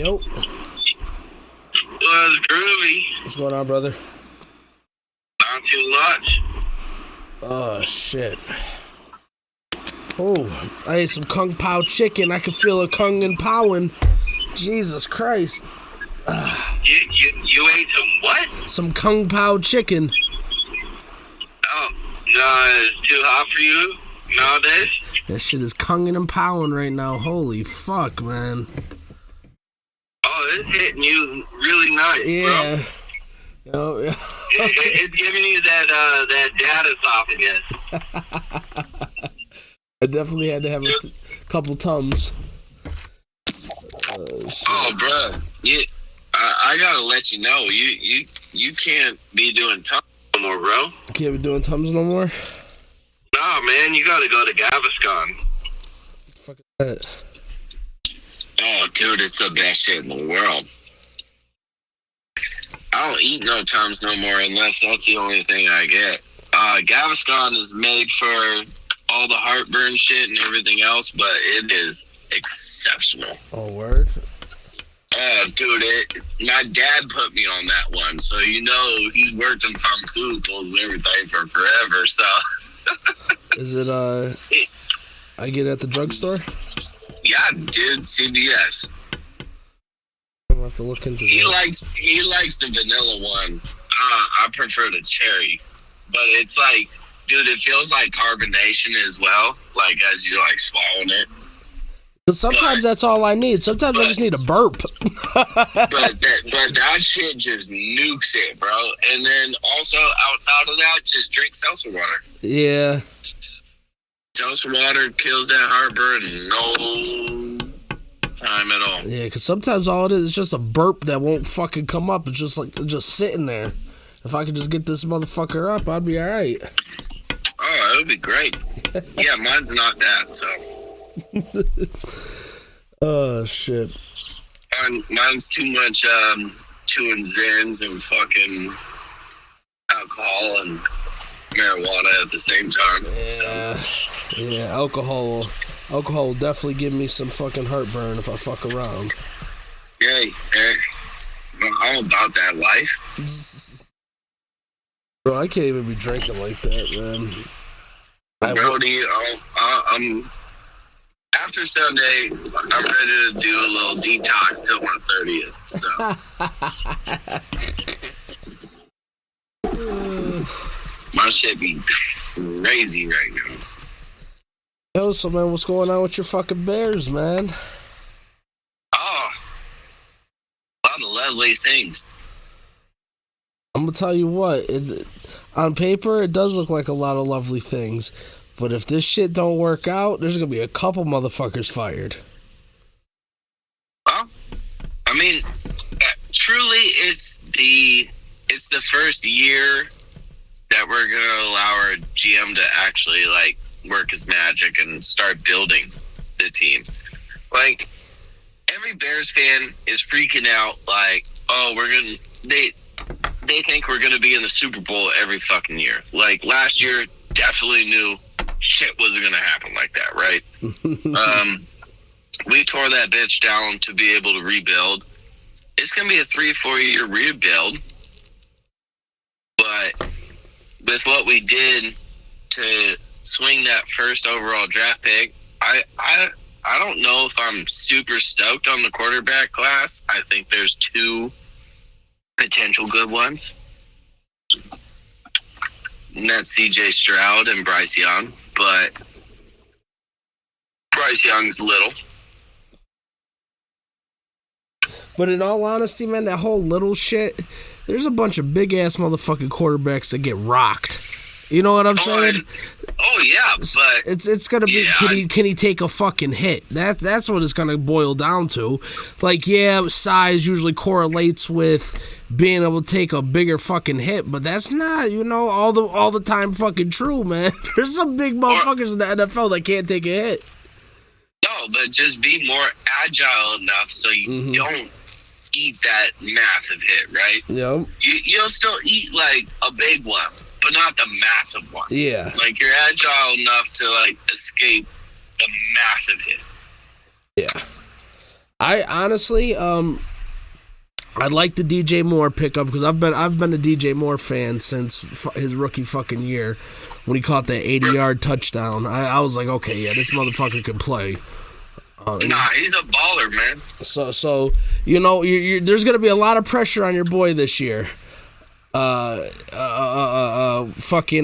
Yo. What's groovy? What's going on, brother? Not too much. Oh, shit. Oh, I ate some Kung Pao chicken. I can feel a Kung and Powing. Jesus Christ. You ate some what? Some Kung Pao chicken. Oh, no, it's too hot for you nowadays? That shit is Kunging and Powing right now. Holy fuck, man. Oh, it's hitting you really nice, yeah. bro. Yeah. It's giving you that dad esophagus. I definitely had to have a couple Tums. Oh, bro. I gotta let you know, you can't be doing Tums no more, bro. Can't be doing Tums no more? Nah, man, you gotta go to Gaviscon. Fuck is that? Oh, dude, it's the best shit in the world. I don't eat no Tums no more unless that's the only thing I get. Gaviscon is made for all the heartburn shit and everything else, but it is exceptional. Oh, word? Oh, dude, my dad put me on that one, so you know he's worked in pharmaceuticals and everything for forever, so... Is it, I get it at the drugstore? Yeah, dude, CVS. I'll have to look into that. He likes the vanilla one. I prefer the cherry. But it's like, dude, it feels like carbonation as well, like as you like swallowing it. Because sometimes that's all I need. Sometimes I just need a burp. but that shit just nukes it, bro. And then also outside of that, just drink seltzer water. Yeah. Seltzer water kills that heartburn no time at all. Yeah, because sometimes all it is just a burp that won't fucking come up. It's just like just sitting there. If I could just get this motherfucker up, I'd be all right. Oh, it would be great. Yeah, mine's not that, so. Oh, shit. Mine's too much chewing Zans and fucking alcohol and marijuana at the same time. Yeah, so. Yeah, alcohol will definitely give me some fucking heartburn if I fuck around. Hey, I'm about that life. Bro, I can't even be drinking like that, man. Brody, I'm after Sunday, I'm ready to do a little detox till my 30th. So my shit be crazy right now. Yo, so man, what's going on with your fucking Bears, man? Oh, a lot of lovely things. I'm gonna tell you what, on paper, it does look like a lot of lovely things. But if this shit don't work out, there's gonna be a couple motherfuckers fired. Well, I mean, truly, it's the first year that we're gonna allow our GM to actually like work his magic and start building the team. Like, every Bears fan is freaking out. Like, oh, they think we're gonna be in the Super Bowl every fucking year. Like last year, definitely knew shit wasn't gonna happen like that, right? We tore that bitch down to be able to rebuild. It's gonna be a 3-4 year rebuild, but with what we did to swing that first overall draft pick, I don't know if I'm super stoked on the quarterback class. I think there's two potential good ones, and that's CJ Stroud and Bryce Young. But Bryce Young's little. But in all honesty, man, that whole little shit, there's a bunch of big ass motherfucking quarterbacks that get rocked. You know what I'm saying? Yeah, but it's gonna be can he take a fucking hit? That's what it's gonna boil down to. Like, yeah, size usually correlates with being able to take a bigger fucking hit, but that's not, all the time fucking true, man. There's some big motherfuckers in the NFL that can't take a hit. No, but just be more agile enough so you don't eat that massive hit, right? Yep. You'll still eat like a big one, but not the massive one. Yeah. Like, you're agile enough to like escape the massive hit. Yeah. I honestly, I'd like the DJ Moore pickup because I've been a DJ Moore fan since his rookie fucking year when he caught that 80-yard touchdown. I was like, okay, yeah, this motherfucker can play. He's a baller, man. So you know, there's gonna be a lot of pressure on your boy this year. Fucking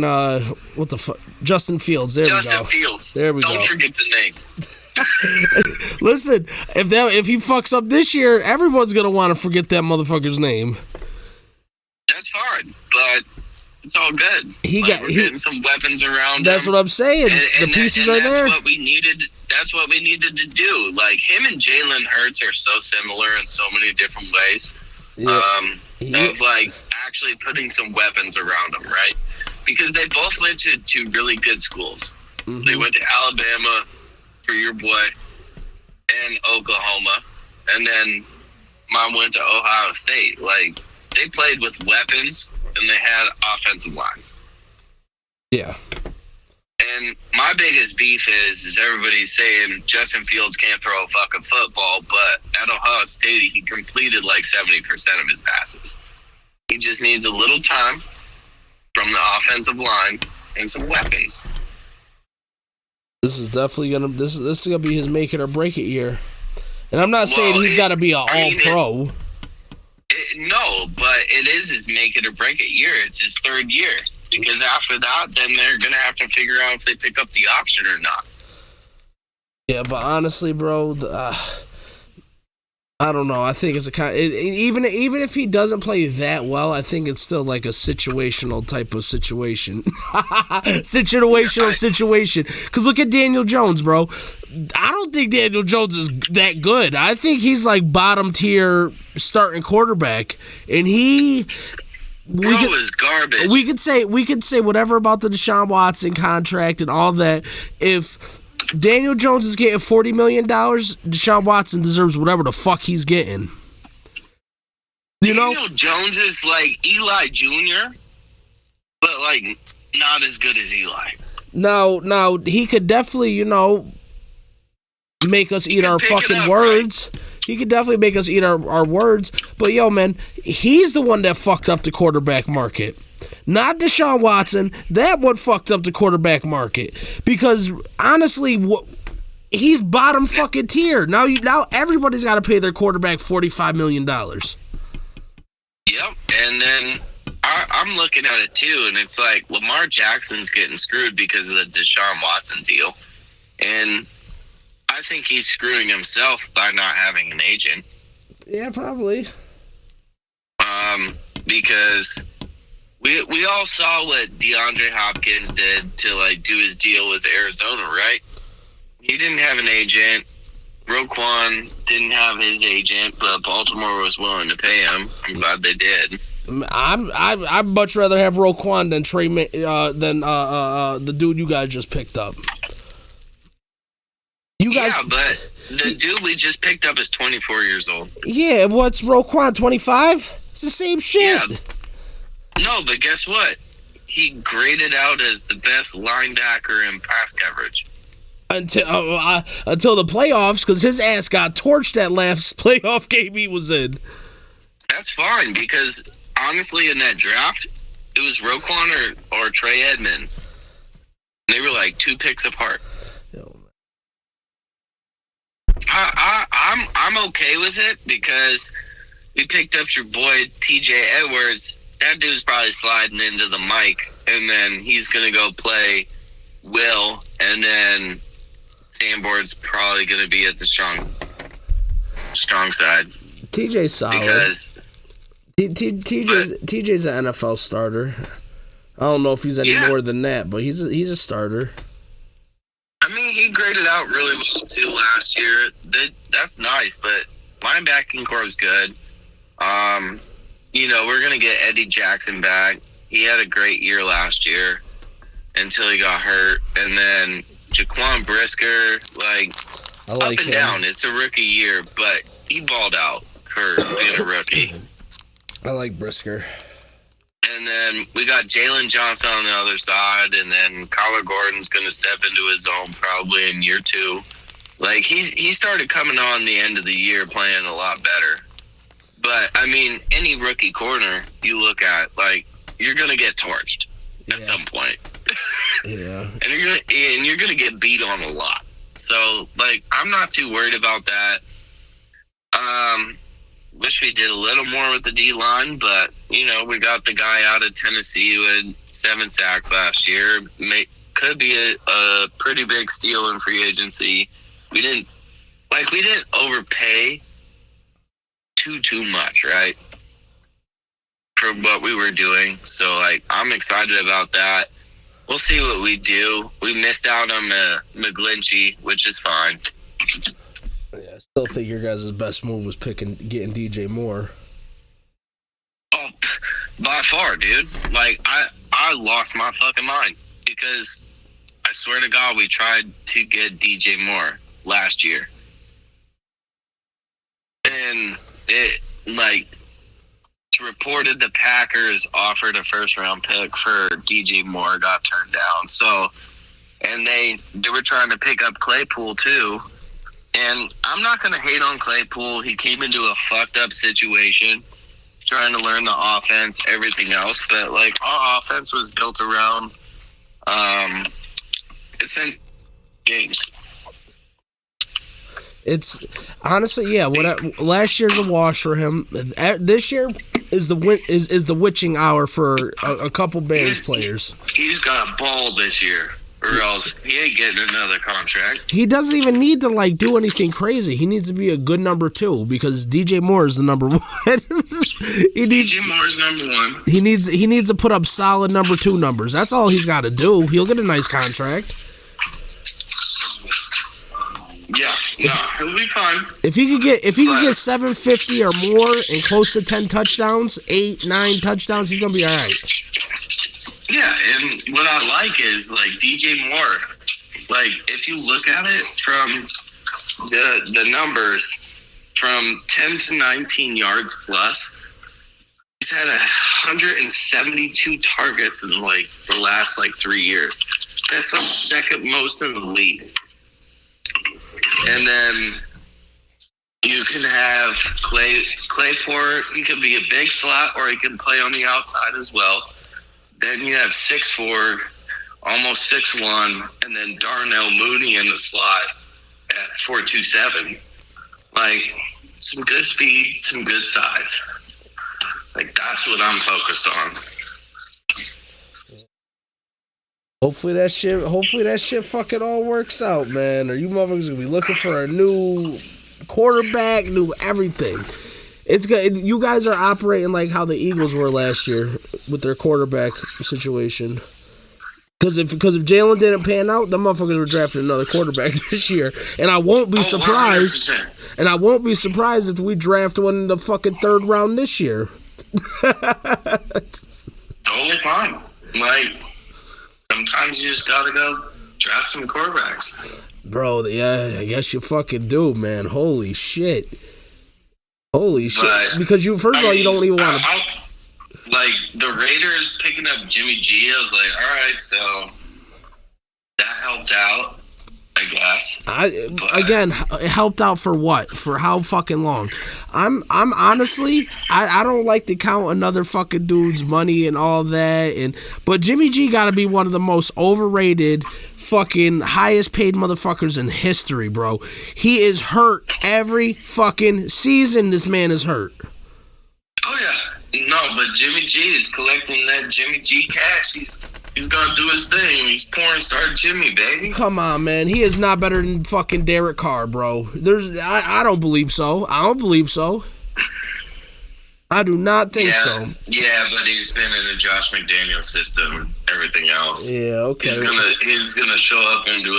what the fuck? Justin Fields. Justin Fields. There we go. Don't forget the name. Listen, if he fucks up this year, everyone's gonna want to forget that motherfucker's name. That's hard, but it's all good. We're getting some weapons around. That's him. what I'm saying. The pieces are there. That's what we needed. That's what we needed to do. Like him and Jalen Hurts are so similar in so many different ways. Yeah. Of like actually putting some weapons around them, right? Because they both went to two really good schools. Mm-hmm. They went to Alabama for your boy and Oklahoma, and then mom went to Ohio State. Like they played with weapons and they had offensive lines. Yeah. And my biggest beef is everybody's saying Justin Fields can't throw a fucking football, but at Ohio State he completed like 70% of his passes. He just needs a little time from the offensive line and some weapons. This is definitely this is gonna be his make it or break it year. And I'm not saying he's got to be an all-pro. No, but it is his make it or break it year. It's his third year. Because after that, then they're going to have to figure out if they pick up the option or not. Yeah, but honestly, bro, I don't know. I think it's a kind. Even if he doesn't play that well, I think it's still like a situational type of situation. Situation. Because look at Daniel Jones, bro. I don't think Daniel Jones is that good. I think he's like bottom tier starting quarterback, and he. Is garbage. We could say whatever about the Deshaun Watson contract and all that. If Daniel Jones is getting $40 million, Deshaun Watson deserves whatever the fuck he's getting. Daniel Jones is like Eli Jr., but like not as good as Eli. Now he could definitely, make us eat our fucking words. Right? He could definitely make us eat our words. But, yo, man, he's the one that fucked up the quarterback market. Not Deshaun Watson. That one fucked up the quarterback market. Because, honestly, he's bottom fucking tier. Now everybody's got to pay their quarterback $45 million. Yep. And then I'm looking at it, too, and it's like Lamar Jackson's getting screwed because of the Deshaun Watson deal. And I think he's screwing himself by not having an agent. Yeah, probably. Because we all saw what DeAndre Hopkins did to like do his deal with Arizona, right? He didn't have an agent. Roquan didn't have his agent, but Baltimore was willing to pay him. I'm glad they did. I'd much rather have Roquan than the dude you guys just picked up. Yeah, but the dude we just picked up is 24 years old. Yeah, what's Roquan, 25? It's the same shit. Yeah. No, but guess what? He graded out as the best linebacker in pass coverage. Until the playoffs, because his ass got torched that last playoff game he was in. That's fine, because honestly, in that draft, it was Roquan or Trey Edmonds. They were like 2 picks apart. I'm okay with it because we picked up your boy TJ Edwards. That dude's probably sliding into the mic, and then he's gonna go play Will, and then Sanborn's probably gonna be at the strong side. TJ's solid. Because TJ's an NFL starter. I don't know if he's any more than that, but he's a starter. I mean, he graded out really well, too, last year. That's nice, but linebacking core is good. We're going to get Eddie Jackson back. He had a great year last year until he got hurt. And then Jaquan Brisker, I like up and him. down. It's a rookie year, but he balled out for being a rookie. I like Brisker. And then we got Jalen Johnson on the other side, and then Kyler Gordon's going to step into his own probably in year 2. Like, he started coming on the end of the year playing a lot better. But, I mean, any rookie corner you look at, like, you're going to get torched at some point. Yeah. And you're gonna get beat on a lot. So, like, I'm not too worried about that. Wish we did a little more with the D-line, but, you know, we got the guy out of Tennessee who had 7 sacks last year. Could be a pretty big steal in free agency. We didn't overpay too much, right? For what we were doing. So, like, I'm excited about that. We'll see what we do. We missed out on McGlinchey, which is fine. Yeah, I still think your guys' best move was getting DJ Moore. Oh, by far, dude. Like, I lost my fucking mind because I swear to God, we tried to get DJ Moore last year. And it's reported the Packers offered a first-round pick for DJ Moore, got turned down. So, and they were trying to pick up Claypool too. And I'm not going to hate on Claypool. He came into a fucked-up situation, trying to learn the offense, everything else. But, like, our offense was built around it's in games. It's honestly, yeah. Last year's a wash for him. This year is the witching hour for a couple Bears players. He's got a ball this year, or else he ain't getting another contract. He doesn't even need to do anything crazy. He needs to be a good number 2 because DJ Moore is the number 1. DJ Moore's number 1. He needs to put up solid number 2 numbers. That's all he's got to do. He'll get a nice contract. Yeah, he'll be fine. If he could get 750 or more and close to 10 touchdowns, 8, 9 touchdowns, he's gonna be all right. Yeah, and what I like is like DJ Moore. Like, if you look at it from the numbers, from 10 to 19 yards plus, he's had 172 targets in like the last 3 years. That's the second most in the league. And then you can have Claypool. He can be a big slot, or he can play on the outside as well. Then you have 6'4", almost 6'1", and then Darnell Mooney in the slot at 4'2", Like, some good speed, some good size. Like, that's what I'm focused on. Hopefully that shit fucking all works out, man. Or you motherfuckers gonna be looking for a new quarterback, new everything. It's good. You guys are operating like how the Eagles were last year with their quarterback situation. Because if Jalen didn't pan out, the motherfuckers were drafting another quarterback this year, and I won't be surprised. 100%. And I won't be surprised if we draft one in the fucking 3rd round this year. Totally fine. Like, sometimes you just gotta go draft some quarterbacks. Bro, yeah, I guess you fucking do, man. Holy shit. Because you don't even want to. Like, the Raiders picking up Jimmy G, I was like, all right, so that helped out, I guess. Again, it helped out for what? For how fucking long? I'm honestly, I don't like to count another fucking dude's money and all that, but Jimmy G got to be one of the most overrated, fucking highest paid motherfuckers in history, bro. He is hurt every fucking season. This man is hurt. Oh yeah. No, but Jimmy G is collecting that Jimmy G cash. He's gonna do his thing. He's porn star Jimmy, baby. Come on, man. He is not better than fucking Derek Carr, bro. I don't believe so. I do not think so. Yeah, but he's been in the Josh McDaniels system, everything else. Yeah, okay. He's gonna show up into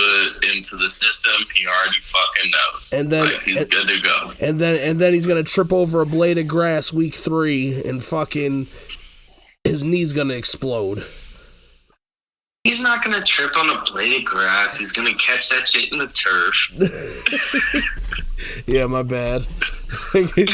the system. He already fucking knows. And then he's good to go. And then he's gonna trip over a blade of grass week 3 and fucking his knee's gonna explode. He's not gonna trip on a blade of grass. He's gonna catch that shit in the turf. Yeah, my bad. So he's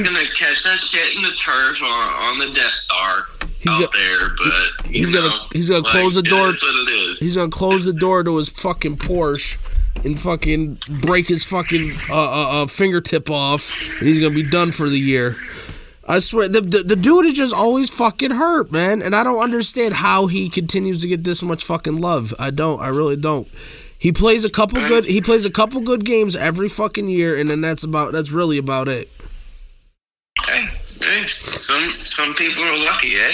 gonna catch that shit in the turf on the Death Star, out there, but he's gonna close the door. That's what it is. He's gonna close the door to his fucking Porsche and fucking break his fucking fingertip off, and he's gonna be done for the year. I swear, the dude is just always fucking hurt, man, and I don't understand how he continues to get this much fucking love. I really don't. He plays a couple good games every fucking year, and then that's really about it. Hey, some people are lucky, eh?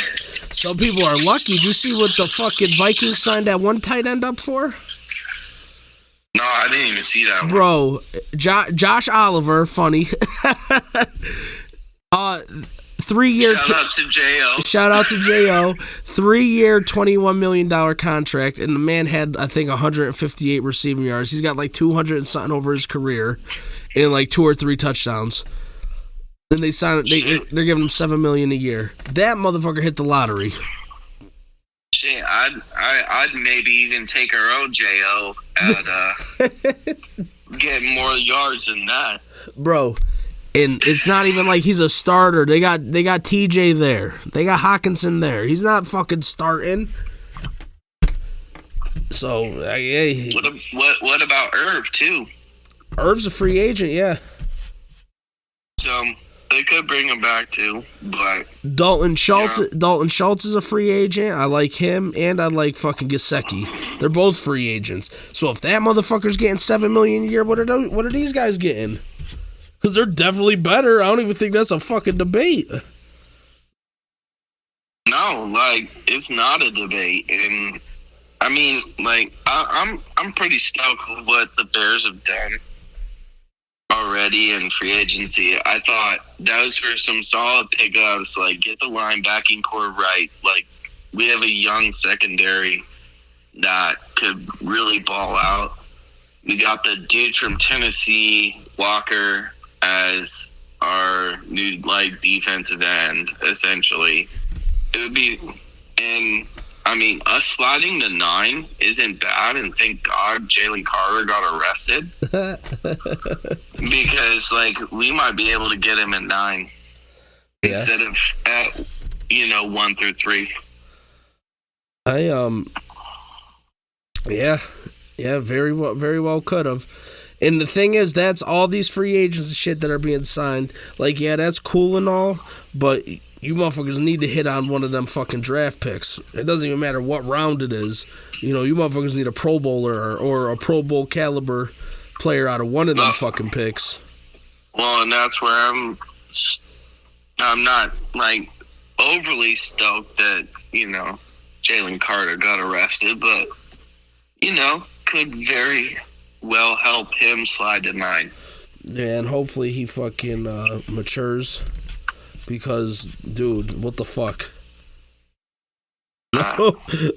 Some people are lucky. Did you see what the fucking Vikings signed that one tight end up for? No, I didn't even see that one. Bro, Josh Oliver, funny. 3-year. Shout out to J.O. 3-year, $21 million contract, and the man had, I think, 158 receiving yards. He's got like 200 and something over his career, and like 2 or 3 touchdowns. Then they signed. They're giving him $7 million a year. That motherfucker hit the lottery. Shit, I'd maybe even take our own J.O. at getting more yards than that, bro. And it's not even like he's a starter. They got TJ there. They got Hawkinson there. He's not fucking starting. So yeah. What about Irv too? Irv's a free agent, yeah. So they could bring him back too, but Dalton Schultz is a free agent. I like him, and I like fucking Gesicki. They're both free agents. So if that motherfucker's getting $7 million a year, what are these guys getting? Because they're definitely better. I don't even think that's a fucking debate. No, like, it's not a debate. And, I mean, like, I'm pretty stoked with what the Bears have done already in free agency. I thought those were some solid pickups. Like, get the linebacking core right. Like, we have a young secondary that could really ball out. We got the dude from Tennessee, Walker, as our new like defensive end, essentially. It would be, and I mean, us sliding to 9 isn't bad, and thank God Jalen Carter got arrested. Because like we might be able to get him at 9 instead of at 1 through 3. Very well could have. And the thing is, that's all these free agents and shit that are being signed. Like, yeah, that's cool and all, but you motherfuckers need to hit on one of them fucking draft picks. It doesn't even matter what round it is. You motherfuckers need a Pro Bowler or a Pro Bowl caliber player out of one of them fucking picks. Well, and that's where I'm not, like, overly stoked that, Jalen Carter got arrested, but, could very well help him slide to 9. Yeah, and hopefully he fucking matures, because, dude, what the fuck?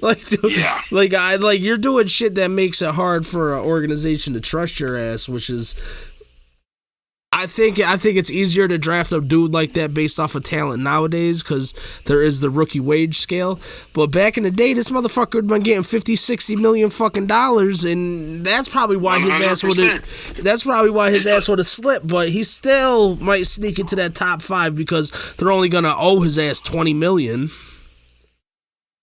Like, dude, yeah. Like you're doing shit that makes it hard for an organization to trust your ass, which is, I think it's easier to draft a dude like that based off of talent nowadays, because there is the rookie wage scale. But back in the day, this motherfucker had been getting $50-60 million fucking dollars, and that's probably why 100%. That's probably why his ass would have slipped. But he still might sneak into that top 5 because they're only gonna owe his ass $20 million.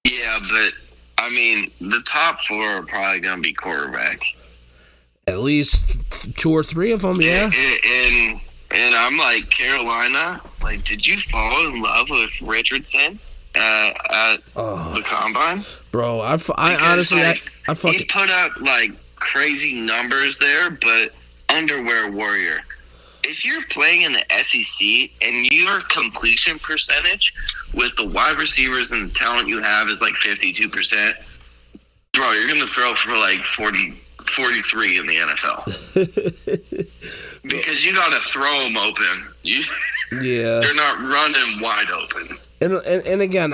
Yeah, but I mean, the top 4 are probably gonna be quarterbacks. At least 2 or 3 of them, yeah. And I'm like, Carolina, like, did you fall in love with Richardson at the combine? Bro, I honestly, like, I fucking... He put up, like, crazy numbers there, but underwear warrior. If you're playing in the SEC and your completion percentage with the wide receivers and the talent you have is, like, 52%, bro, you're going to throw for, like, 43 in the NFL. Because you got to throw them open. Yeah. They're not running wide open. And again,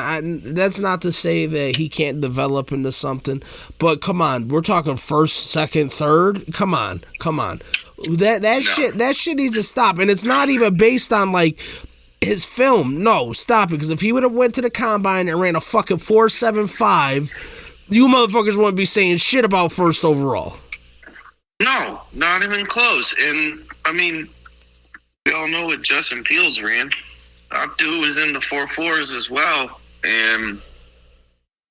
that's not to say that he can't develop into something, but come on, we're talking first, second, third. Come on. That shit needs to stop. And it's not even based on like his film. No, stop it. Because if he would have went to the combine and ran a fucking 4.75, you motherfuckers wouldn't be saying shit about first overall. No, not even close. And I mean, we all know what Justin Fields ran. That dude was in the 4.4s as well. and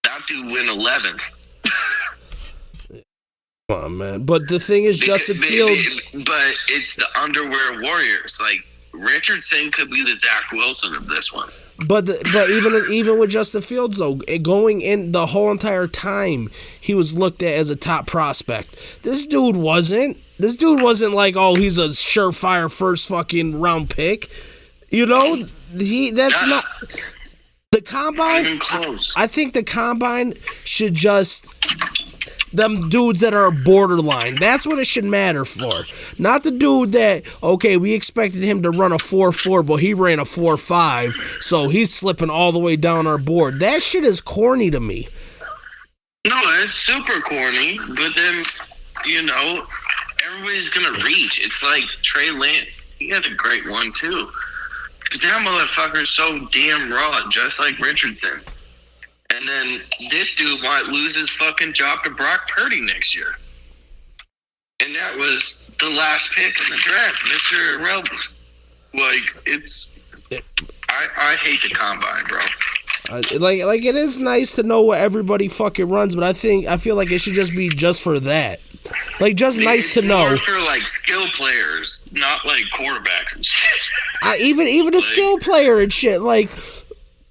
that dude went 11th. Come on, man. But the thing is, Justin Fields. But it's the underwear warriors. Like, Richardson could be the Zach Wilson of this one. But even with Justin Fields, though, going in the whole entire time, he was looked at as a top prospect. This dude wasn't. This dude wasn't like, oh, he's a surefire first fucking round pick. You know, that's not the combine. Even close. I think the combine should just them dudes that are borderline. That's what it should matter for. Not the dude that, okay, we expected him to run a 4.4, but he ran a 4.5, so he's slipping all the way down our board. That shit is corny to me. No, it's super corny, but then, you know, everybody's going to reach. It's like Trey Lance. He had a great one, too. But that motherfucker's so damn raw, just like Richardson. And then this dude might lose his fucking job to Brock Purdy next year. And that was the last pick in the draft, Mr. Irrelevant. Like, I hate the combine, bro. Like it is nice to know what everybody fucking runs, but I feel like it should just be just for that. Like, just nice to know. It's more for, like, skill players, not, like, quarterbacks and shit. Even a skill player and shit, like...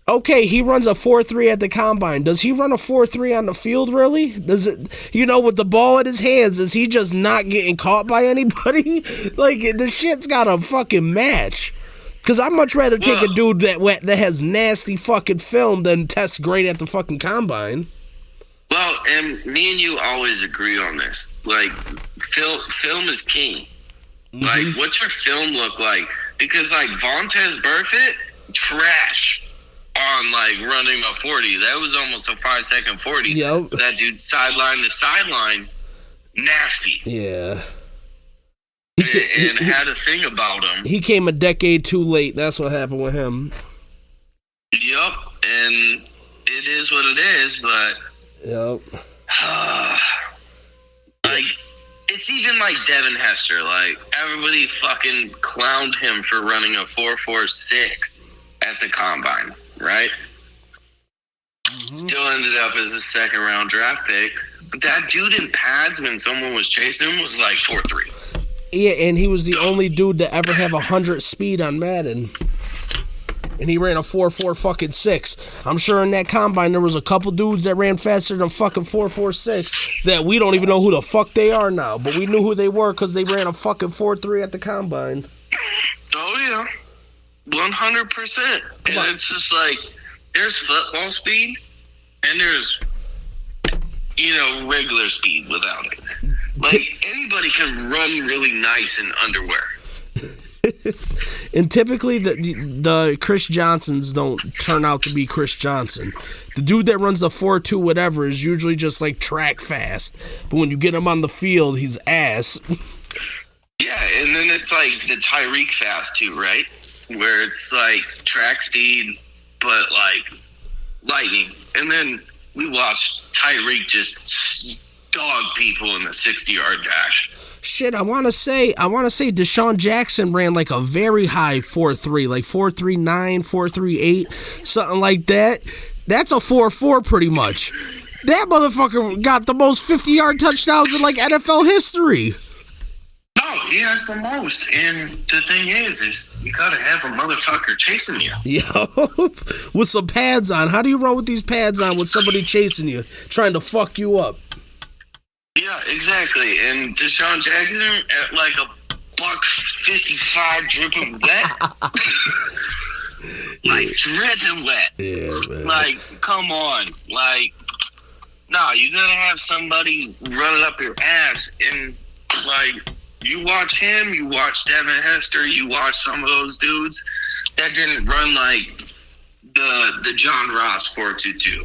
Okay, he runs a 4.3 at the combine. Does he run a 4.3 on the field, really? Does it, you know, with the ball in his hands, is he just not getting caught by anybody? Like, the shit's got to fucking match. Because I'd much rather take a dude that has nasty fucking film than tests great at the fucking combine. Well, and me and you always agree on this. Like, film is king. Mm-hmm. Like, what's your film look like? Because, like, Vontaze Burfict, trash. On like running a 40, that was almost a 5-second 40. Yep. That dude sideline to sideline, nasty. Yeah. And had a thing about him. He came a decade too late. That's what happened with him. Yup, and it is what it is. But yep. Like, it's even like Devin Hester. Like, everybody fucking clowned him for running a 4.46 at the combine. Right? Mm-hmm. Still ended up as a second round draft pick. But that dude in pads when someone was chasing him was like 4.3. Yeah, and he was the only dude to ever have 100 speed on Madden. And he ran a 4.4 fucking 6. I'm sure in that combine there was a couple dudes that ran faster than fucking 4.46 that we don't even know who the fuck they are now. But we knew who they were because they ran a fucking 4.3 at the combine. Oh, yeah. 100%. And it's just like, there's football speed, and there's, you know, regular speed without it. Like, anybody can run really nice in underwear. And typically, the Chris Johnsons don't turn out to be Chris Johnson. The dude that runs the 4.2 whatever is usually just, like, track fast. But when you get him on the field, he's ass. Yeah, and then it's like the Tyreek fast, too, right? Where it's like track speed, but like lightning. And then we watched Tyreek just dog people in the 60-yard dash. Shit, I want to say Deshaun Jackson ran like a very high 4.3, like 4.39, 4.38, something like that. That's a 4.4 pretty much. That motherfucker got the most 50-yard touchdowns in like NFL history. No, he has the most. And the thing is you gotta have a motherfucker chasing you. Yo, with some pads on. How do you run with these pads on with somebody chasing you, trying to fuck you up? Yeah, exactly. And Deshaun Jackson at like a $155 dripping wet. Like, dripping wet. Yeah, man. Like, come on. Like, nah, you gotta have somebody run it up your ass. And, like, you watch him, you watch Devin Hester, you watch some of those dudes that didn't run like the John Ross 4.22.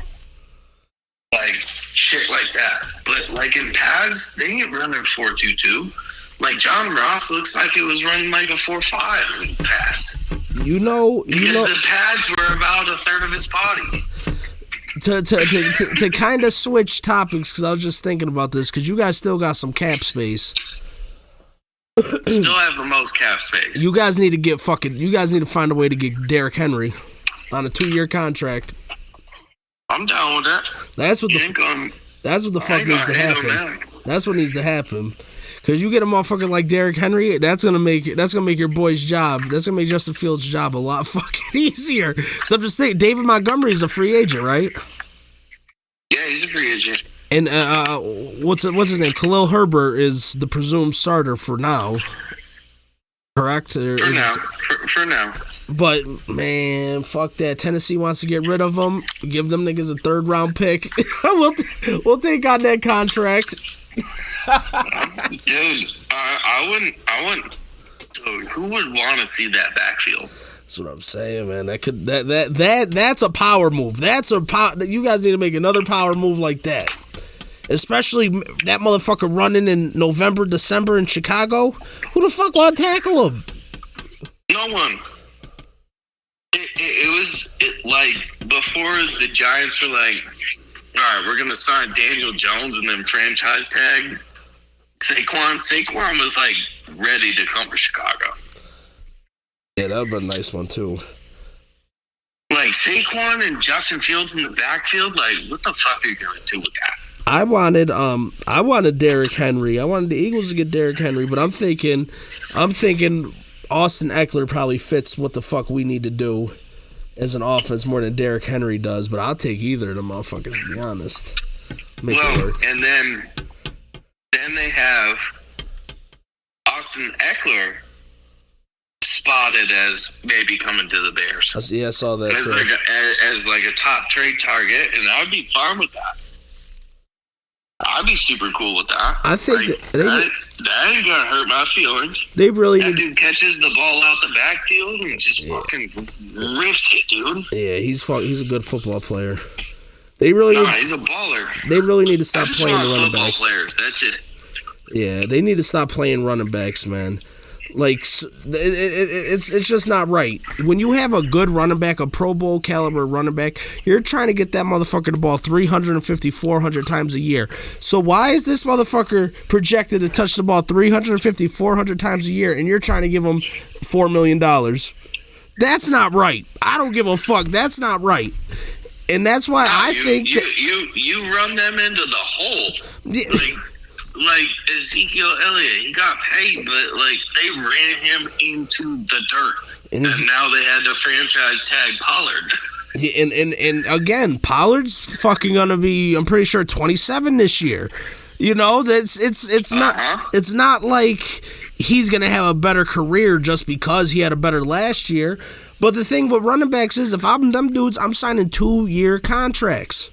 Like, shit like that. But, like, in pads, they ain't running 4.22. Like, John Ross looks like it was running like a 4.5 in pads. Because the pads were about a third of his body. To kind of switch topics, because I was just thinking about this, because you guys still got some cap space. Still have the most cap space. You guys need to find a way to get Derrick Henry on a 2-year contract. I'm down with that. That's what the fuck needs to happen. That's what needs to happen. Cause you get a motherfucker like Derrick Henry, that's gonna make your boy's job. That's gonna make Justin Fields' job a lot fucking easier. Cause I'm just thinking, David Montgomery's a free agent, right? Yeah, he's a free agent. And what's his name? Khalil Herbert is the presumed starter for now. Correct? For now. But man, fuck that. Tennessee wants to get rid of him. Give them niggas a 3rd round pick. we'll take on that contract. Dude, I wouldn't. Dude, who would want to see that backfield? That's what I'm saying, man. That's a power move. You guys need to make another power move like that. Especially that motherfucker running in November, December in Chicago. Who the fuck want to tackle him? No one. It was like before the Giants were like, all right, we're gonna sign Daniel Jones and then franchise tag Saquon. Saquon was like ready to come to Chicago. Yeah, that would be a nice one too. Like Saquon and Justin Fields in the backfield. Like, what the fuck are you gonna do with that? I wanted Derrick Henry. I wanted the Eagles to get Derrick Henry, but I'm thinking Austin Eckler probably fits what the fuck we need to do as an offense more than Derrick Henry does, but I'll take either of them motherfuckers, to be honest. Make it work. And then they have Austin Eckler spotted as maybe coming to the Bears. I saw that. As like a top trade target, and I would be fine with that. I'd be super cool with that. I think that ain't gonna hurt my feelings. They really that dude catches the ball out the backfield and just fucking rips it, dude. Yeah, he's a good football player. He's a baller. They really need to stop playing the running football backs. Players, that's it. Yeah, they need to stop playing running backs, man. Like, it's just not right. When you have a good running back, a Pro Bowl caliber running back, you're trying to get that motherfucker the ball 350, 400 times a year. So why is this motherfucker projected to touch the ball 350, 400 times a year, and you're trying to give him $4 million? That's not right. I don't give a fuck. That's not right. And that's why I think you run them into the hole. Like Ezekiel Elliott, he got paid, but like they ran him into the dirt, and now they had to franchise tag Pollard. And again, Pollard's fucking gonna be, I'm pretty sure, 27 this year. You know, it's not like he's gonna have a better career just because he had a better last year. But the thing with running backs is, if I'm them dudes, I'm signing 2-year contracts.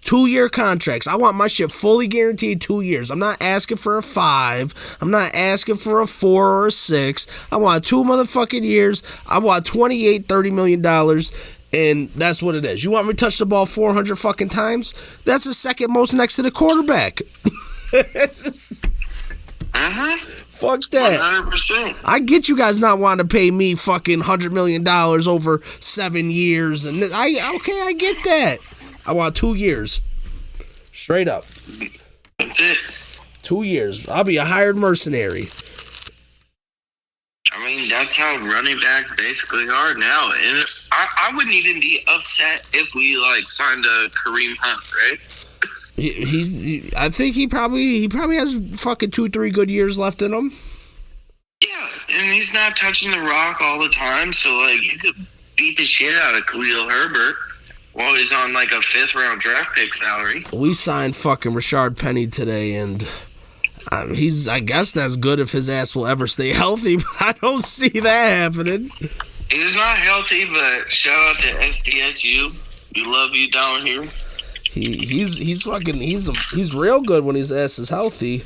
2-year contracts. I want my shit fully guaranteed 2 years. I'm not asking for a 5. I'm not asking for a 4 or a 6. I want 2 motherfucking years. I want $28-30 million, and that's what it is. You want me to touch the ball 400 fucking times? That's the second most next to the quarterback. Fuck that. 100%. I get you guys not wanting to pay me fucking $100 million over 7 years, and I get that. I want 2 years. Straight up. That's it. 2 years. I'll be a hired mercenary. I mean, that's how running backs basically are now. And I wouldn't even be upset if we, like, signed a Kareem Hunt, right? I think he probably has fucking 2-3 good years left in him. Yeah, and he's not touching the rock all the time, so, like, you could beat the shit out of Khalil Herbert. Well, he's on like a 5th round draft pick salary. We signed fucking Rashard Penny today, and I guess that's good if his ass will ever stay healthy, but I don't see that happening. He's not healthy, but shout out to SDSU. We love you down here. He's real good when his ass is healthy.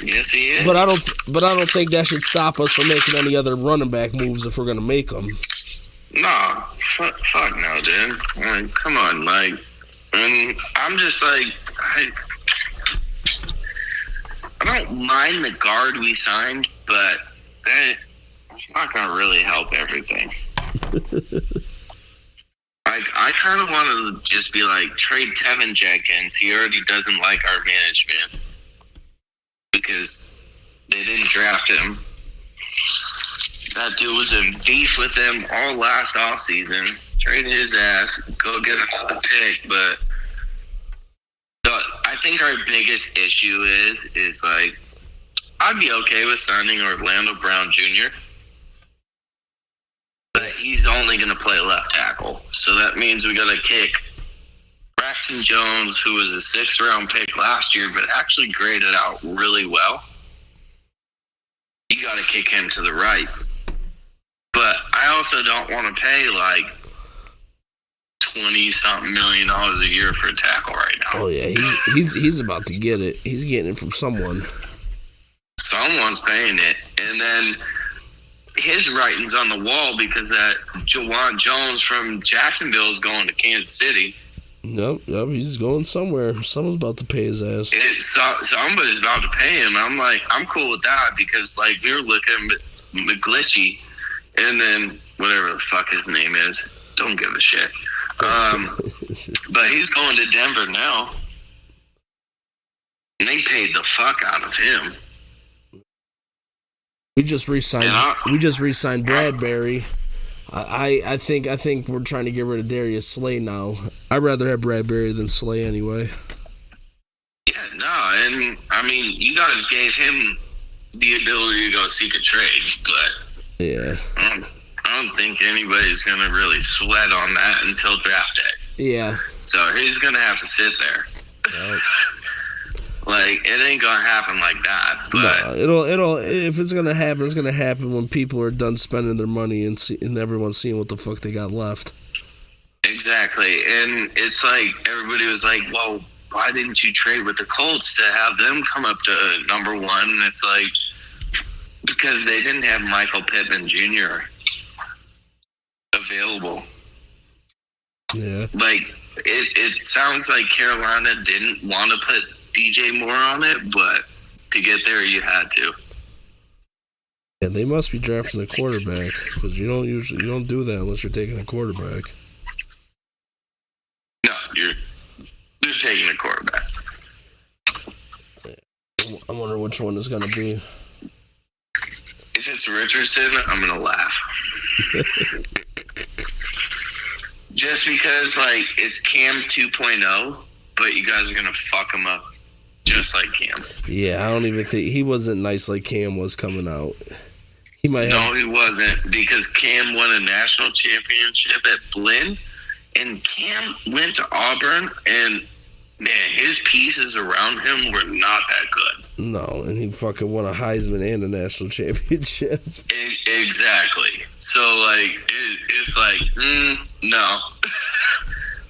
Yes, he is. But I don't think that should stop us from making any other running back moves if we're gonna make them. No, fuck no, dude. Like, come on, like, and I'm just like, I don't mind the guard we signed, but it's not gonna really help everything. Like, I kind of want to just be like, trade Tevin Jenkins. He already doesn't like our management because they didn't draft him. That dude was in beef with them all last offseason. trade his ass, go get another pick. But I think our biggest issue is like, I'd be okay with signing Orlando Brown Jr., but he's only going to play left tackle. So that means we got to kick Jon Jones, who was a 6th-round pick last year, but actually graded out really well. You got to kick him to the right. But I also don't want to pay like $20-something million a year for a tackle right now. Oh yeah, he's about to get it. He's getting it from someone. Someone's paying it, and then his writing's on the wall because that Jon Jones from Jacksonville is going to Kansas City. Yep, he's going somewhere. Someone's about to pay his ass. Somebody's about to pay him. I'm like, I'm cool with that because, like, we were looking at McGlitchy, and then whatever the fuck his name is, don't give a shit. But he's going to Denver now, and they paid the fuck out of him. We just re-signed Bradbury. I think we're trying to get rid of Darius Slay now. I'd rather have Bradbury than Slay anyway. Yeah, no, and I mean, you guys gave him the ability to go seek a trade, but yeah, I don't think anybody's gonna really sweat on that until draft day. Yeah. So he's gonna have to sit there. Right. Like, it ain't gonna happen like that. But no, it'll if it's gonna happen, it's gonna happen when people are done spending their money and everyone's seeing what the fuck they got left. Exactly, and it's like everybody was like, "Well, why didn't you trade with the Colts to have them come up to number one?" And it's like, because they didn't have Michael Pittman Jr. available. Yeah. Like, it sounds like Carolina didn't want to put DJ Moore on it, but to get there, you had to. Yeah, they must be drafting a quarterback because you don't do that unless you're taking a quarterback. No, you're taking a quarterback. I wonder which one is going to be. If it's Richardson, I'm going to laugh. Just because, like, it's Cam 2.0, but you guys are going to fuck him up just like Cam. Yeah, I don't even think he wasn't nice like Cam was coming out. He might have. No, he wasn't, because Cam won a national championship at Flynn, and Cam went to Auburn, and man, his pieces around him were not that good. No, and he fucking won a Heisman and a national championship. Exactly. So, like, it's like, no.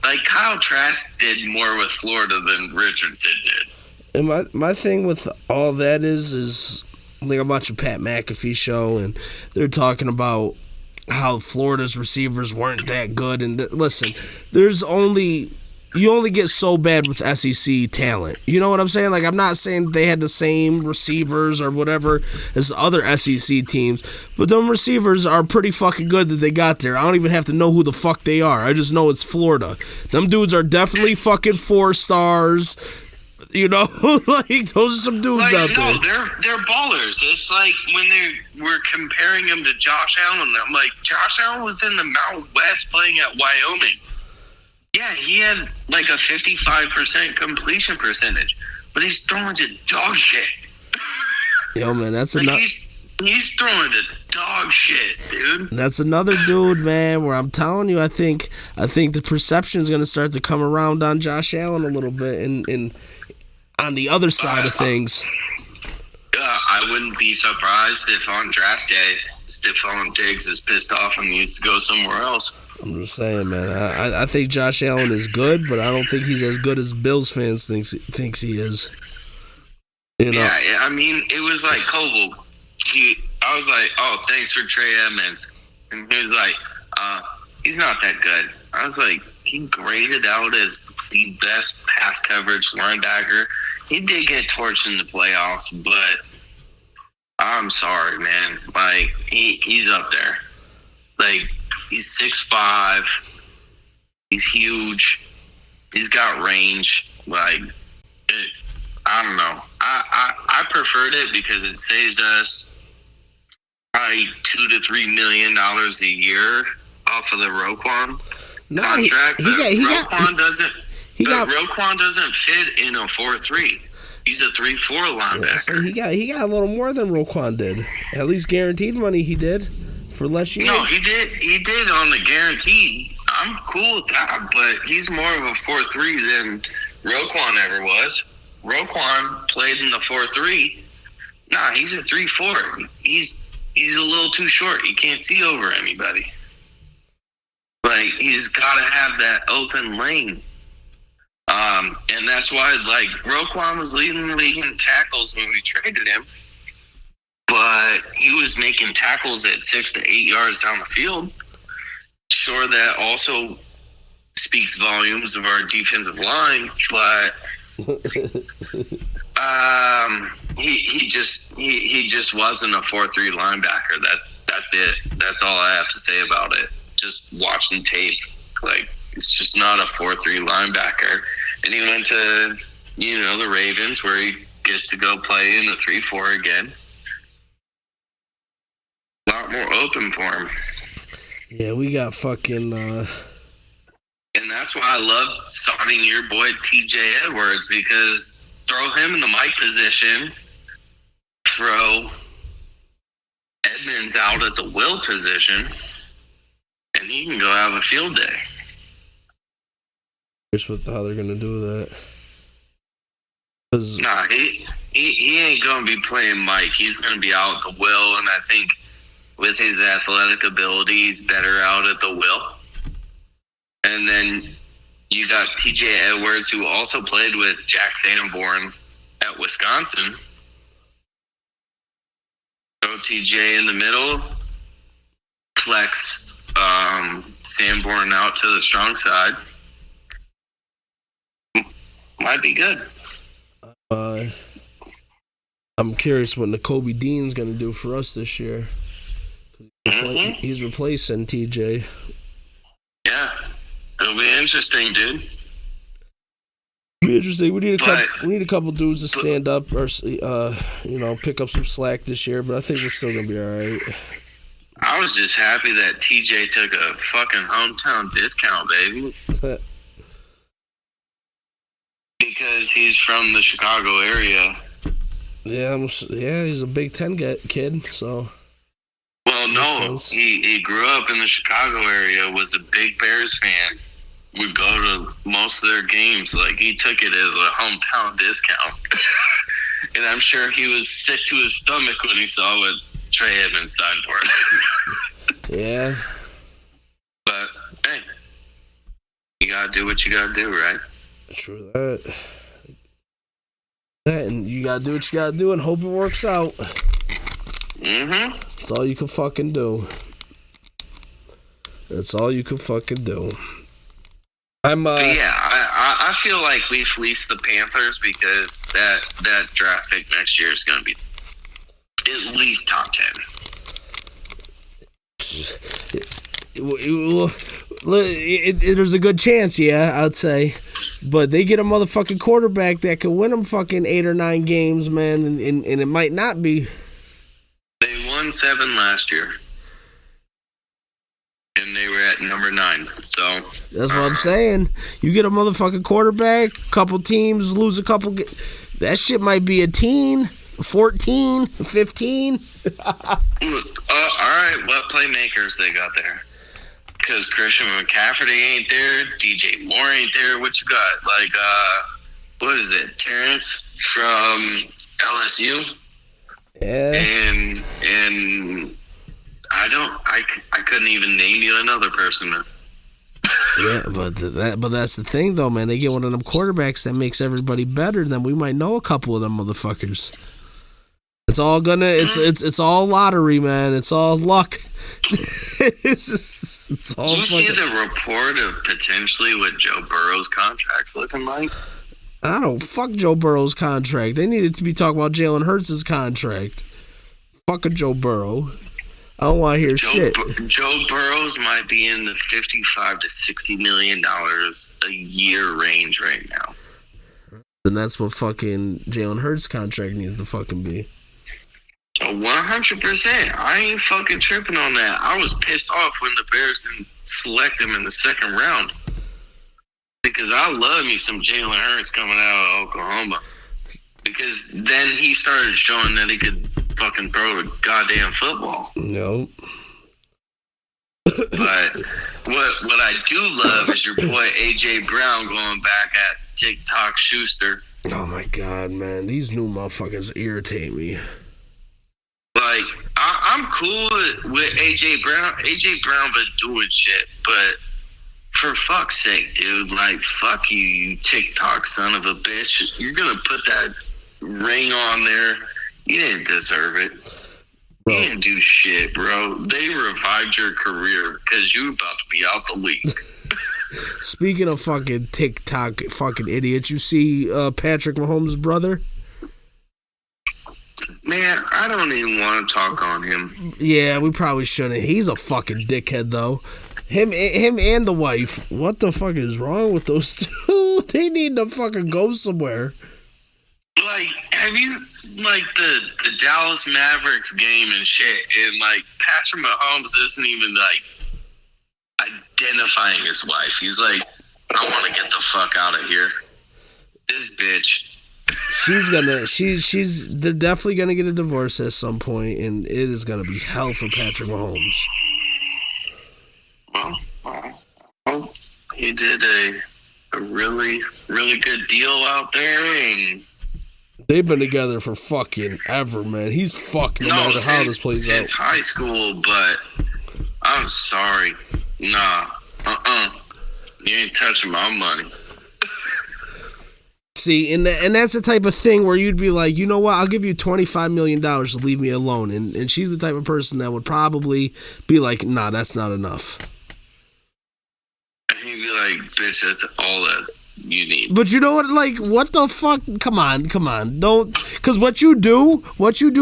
Like, Kyle Trask did more with Florida than Richardson did. And my thing with all that is like, I'm watching Pat McAfee show, and they're talking about how Florida's receivers weren't that good. And listen, you only get so bad with SEC talent. You know what I'm saying? Like, I'm not saying they had the same receivers or whatever as other SEC teams, but them receivers are pretty fucking good that they got there. I don't even have to know who the fuck they are. I just know it's Florida. Them dudes are definitely fucking 4 stars. You know, like, those are some dudes out there. No, they're ballers. It's like when they were comparing him to Josh Allen. I'm like, Josh Allen was in the Mountain West playing at Wyoming. Yeah, he had like a 55% completion percentage, but he's throwing to dog shit. Yo, man, that's like enough. He's throwing to dog shit, dude. That's another dude, man, where I'm telling you, I think the perception is going to start to come around on Josh Allen a little bit, and on the other side of things. I wouldn't be surprised if on draft day, Stephon Diggs is pissed off and needs to go somewhere else. I'm just saying, man. I think Josh Allen is good, but I don't think he's as good as Bills fans thinks he is. You know? Yeah, I mean, it was like Koval. I was like, "Oh, thanks for Trey Edmonds," and he was like, "He's not that good." I was like, "He graded out as the best pass coverage linebacker. He did get torched in the playoffs, but I'm sorry, man. Like, he's up there. Like, he's 6'5". He's huge. He's got range. Like, I don't know. I preferred it because it saved us probably $2 to $3 million a year off of the Roquan. contract. Roquan doesn't fit in a 4-3. He's a 3-4 linebacker. Yeah, so he got a little more than Roquan did. At least guaranteed money he did for less years. No, he did on the guaranteed. I'm cool with that, but he's more of a 4-3 than Roquan ever was. Roquan played in the 4-3. Nah, he's a 3-4. He's a little too short. He can't see over anybody. Like, he's got to have that open lane. And that's why, like, Roquan was leading the league in tackles when we traded him. But he was making tackles at 6 to 8 yards down the field. Sure, that also speaks volumes of our defensive line, but he just wasn't a 4-3 linebacker. That's it. That's all I have to say about it. Just watching tape, like, it's just not a 4-3 linebacker. And he went to, the Ravens, where he gets to go play in the 3-4 again. A lot more open for him. Yeah, we got fucking... And that's why I love signing your boy TJ Edwards, because throw him in the Mike position, throw Edmonds out at the Will position, and he can go have a field day. Here's how they're gonna do that. Nah, he ain't gonna be playing Mike. He's gonna be out at the Will, and I think with his athletic ability, he's better out at the Will. And then you got TJ Edwards, who also played with Jack Sanborn at Wisconsin. Throw TJ in the middle, flex Sanborn out to the strong side. Might be good. I'm curious what Nakobe Dean's going to do for us this year. He's replacing TJ. Yeah, it'll be interesting, dude. It'll be interesting. We need a couple dudes to stand up or pick up some slack this year. But I think we're still going to be all right. I was just happy that TJ took a fucking hometown discount, baby. Because he's from the Chicago area. Yeah, he's a Big Ten kid, so. Well, no, he grew up in the Chicago area, was a big Bears fan, would go to most of their games. Like, he took it as a hometown discount. And I'm sure he was sick to his stomach when he saw what Trey Edmonds signed for. Yeah. But, hey, you gotta do what you gotta do, right? True that. And you gotta do what you gotta do and hope it works out. Mm-hmm. That's all you can fucking do. That's all you can fucking do. I feel like we fleeced the Panthers, because that draft pick next year is gonna be at least top 10. There's a good chance, yeah, I'd say. But they get a motherfucking quarterback that could win them fucking 8 or 9 games, man, and it might not be. They won 7 last year. And they were at number 9, so... That's what I'm saying. You get a motherfucking quarterback, couple teams lose a couple... That shit might be a teen, 14, 15. All right, what playmakers they got there? Because Christian McCaffrey ain't there, DJ Moore ain't there. What you got? Like, what is it? Terrence from LSU? Yeah. And I couldn't even name you another person. Yeah, but that's the thing though, man. They get one of them quarterbacks that makes everybody better. Then we might know a couple of them motherfuckers. It's all it's all lottery, man. It's all luck. It's all. Did you see the report of potentially what Joe Burrow's contract's looking like? I don't fuck Joe Burrow's contract. They needed to be talking about Jalen Hurts' contract. Fuck a Joe Burrow. I don't want to hear shit. Joe Burrow's might be in the $55 to $60 million a year range right now. And that's what fucking Jalen Hurts' contract needs to fucking be. 100%. I ain't fucking tripping on that. I was pissed off when the Bears didn't select him in the second round. Because I love me some Jalen Hurts coming out of Oklahoma. Because then he started showing that he could fucking throw the goddamn football. Nope. But what I do love is your boy A.J. Brown going back at TikTok Schuster. Oh my God, man. These new motherfuckers irritate me. Like, I'm cool with A.J. Brown. A.J. Brown been doing shit, but for fuck's sake, dude, like, fuck you, you TikTok son of a bitch. You're gonna put that ring on there. You didn't deserve it. Bro. You didn't do shit, bro. They revived your career because you about to be out the league. Speaking of fucking TikTok fucking idiots, you see Patrick Mahomes' brother? Man, I don't even want to talk on him. Yeah, we probably shouldn't. He's a fucking dickhead, though. Him and the wife. What the fuck is wrong with those two? They need to fucking go somewhere. Like, have you, like, the Dallas Mavericks game and shit, and, like, Patrick Mahomes isn't even, like, identifying his wife. He's like, I want to get the fuck out of here. This bitch. They're definitely gonna get a divorce at some point, and it is gonna be hell for Patrick Mahomes. Well, he did a really, really good deal out there, and they've been together for fucking ever, man. He's fucked no matter how this plays out. Since high school, but I'm sorry. Nah. You ain't touching my money. See, and that's the type of thing where you'd be like, you know what, I'll give you $25 million to leave me alone. And she's the type of person that would probably be like, nah, that's not enough. And he'd be like, bitch, that's all that you need. But you know what, like, what the fuck? Come on. Don't, because what you do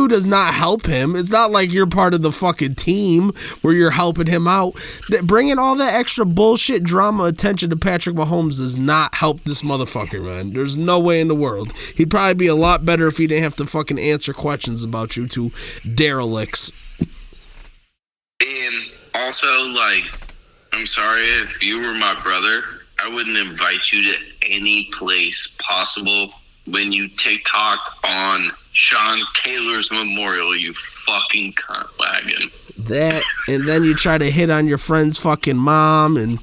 does not help him. It's not like you're part of the fucking team where you're helping him out. Bringing all that extra bullshit drama attention to Patrick Mahomes does not help this motherfucker, man. There's no way in the world. He'd probably be a lot better if he didn't have to fucking answer questions about you to derelicts. And also, like, I'm sorry if you were my brother, I wouldn't invite you to any place possible when you TikTok on Sean Taylor's memorial, you fucking cunt wagon. That, and then you try to hit on your friend's fucking mom, and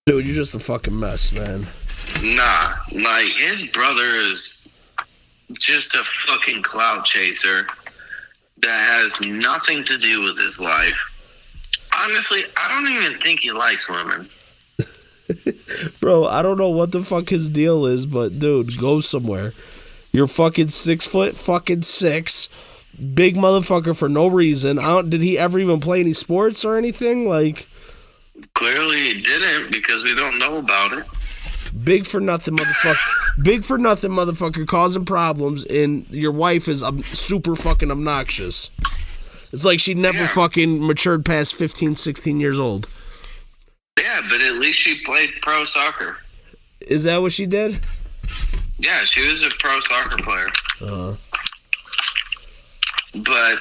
dude, you're just a fucking mess, man. Nah, like, his brother is just a fucking clout chaser that has nothing to do with his life. Honestly, I don't even think he likes women. Bro, I don't know what the fuck his deal is, but dude, go somewhere. You're fucking 6'6", big motherfucker for no reason. Did he ever even play any sports or anything? Like, clearly he didn't, because we don't know about it. Big for nothing motherfucker causing problems, and your wife is super fucking obnoxious. It's like she never fucking matured past 15, 16 years old. Yeah, but at least she played pro soccer. Is that what she did? Yeah, she was a pro soccer player. Uh-huh. But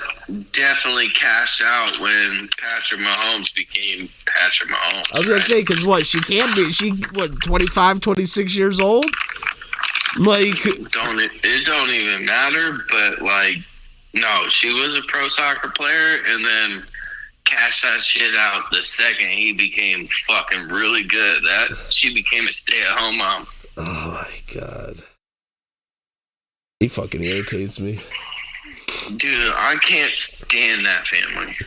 definitely cashed out when Patrick Mahomes became Patrick Mahomes. I was going to say, because what, she 25, 26 years old? Like, it don't even matter, but, like, no, she was a pro soccer player, and then cashed that shit out the second he became fucking really good. She became a stay-at-home mom. Oh, my God. He fucking irritates me. Dude, I can't stand that family.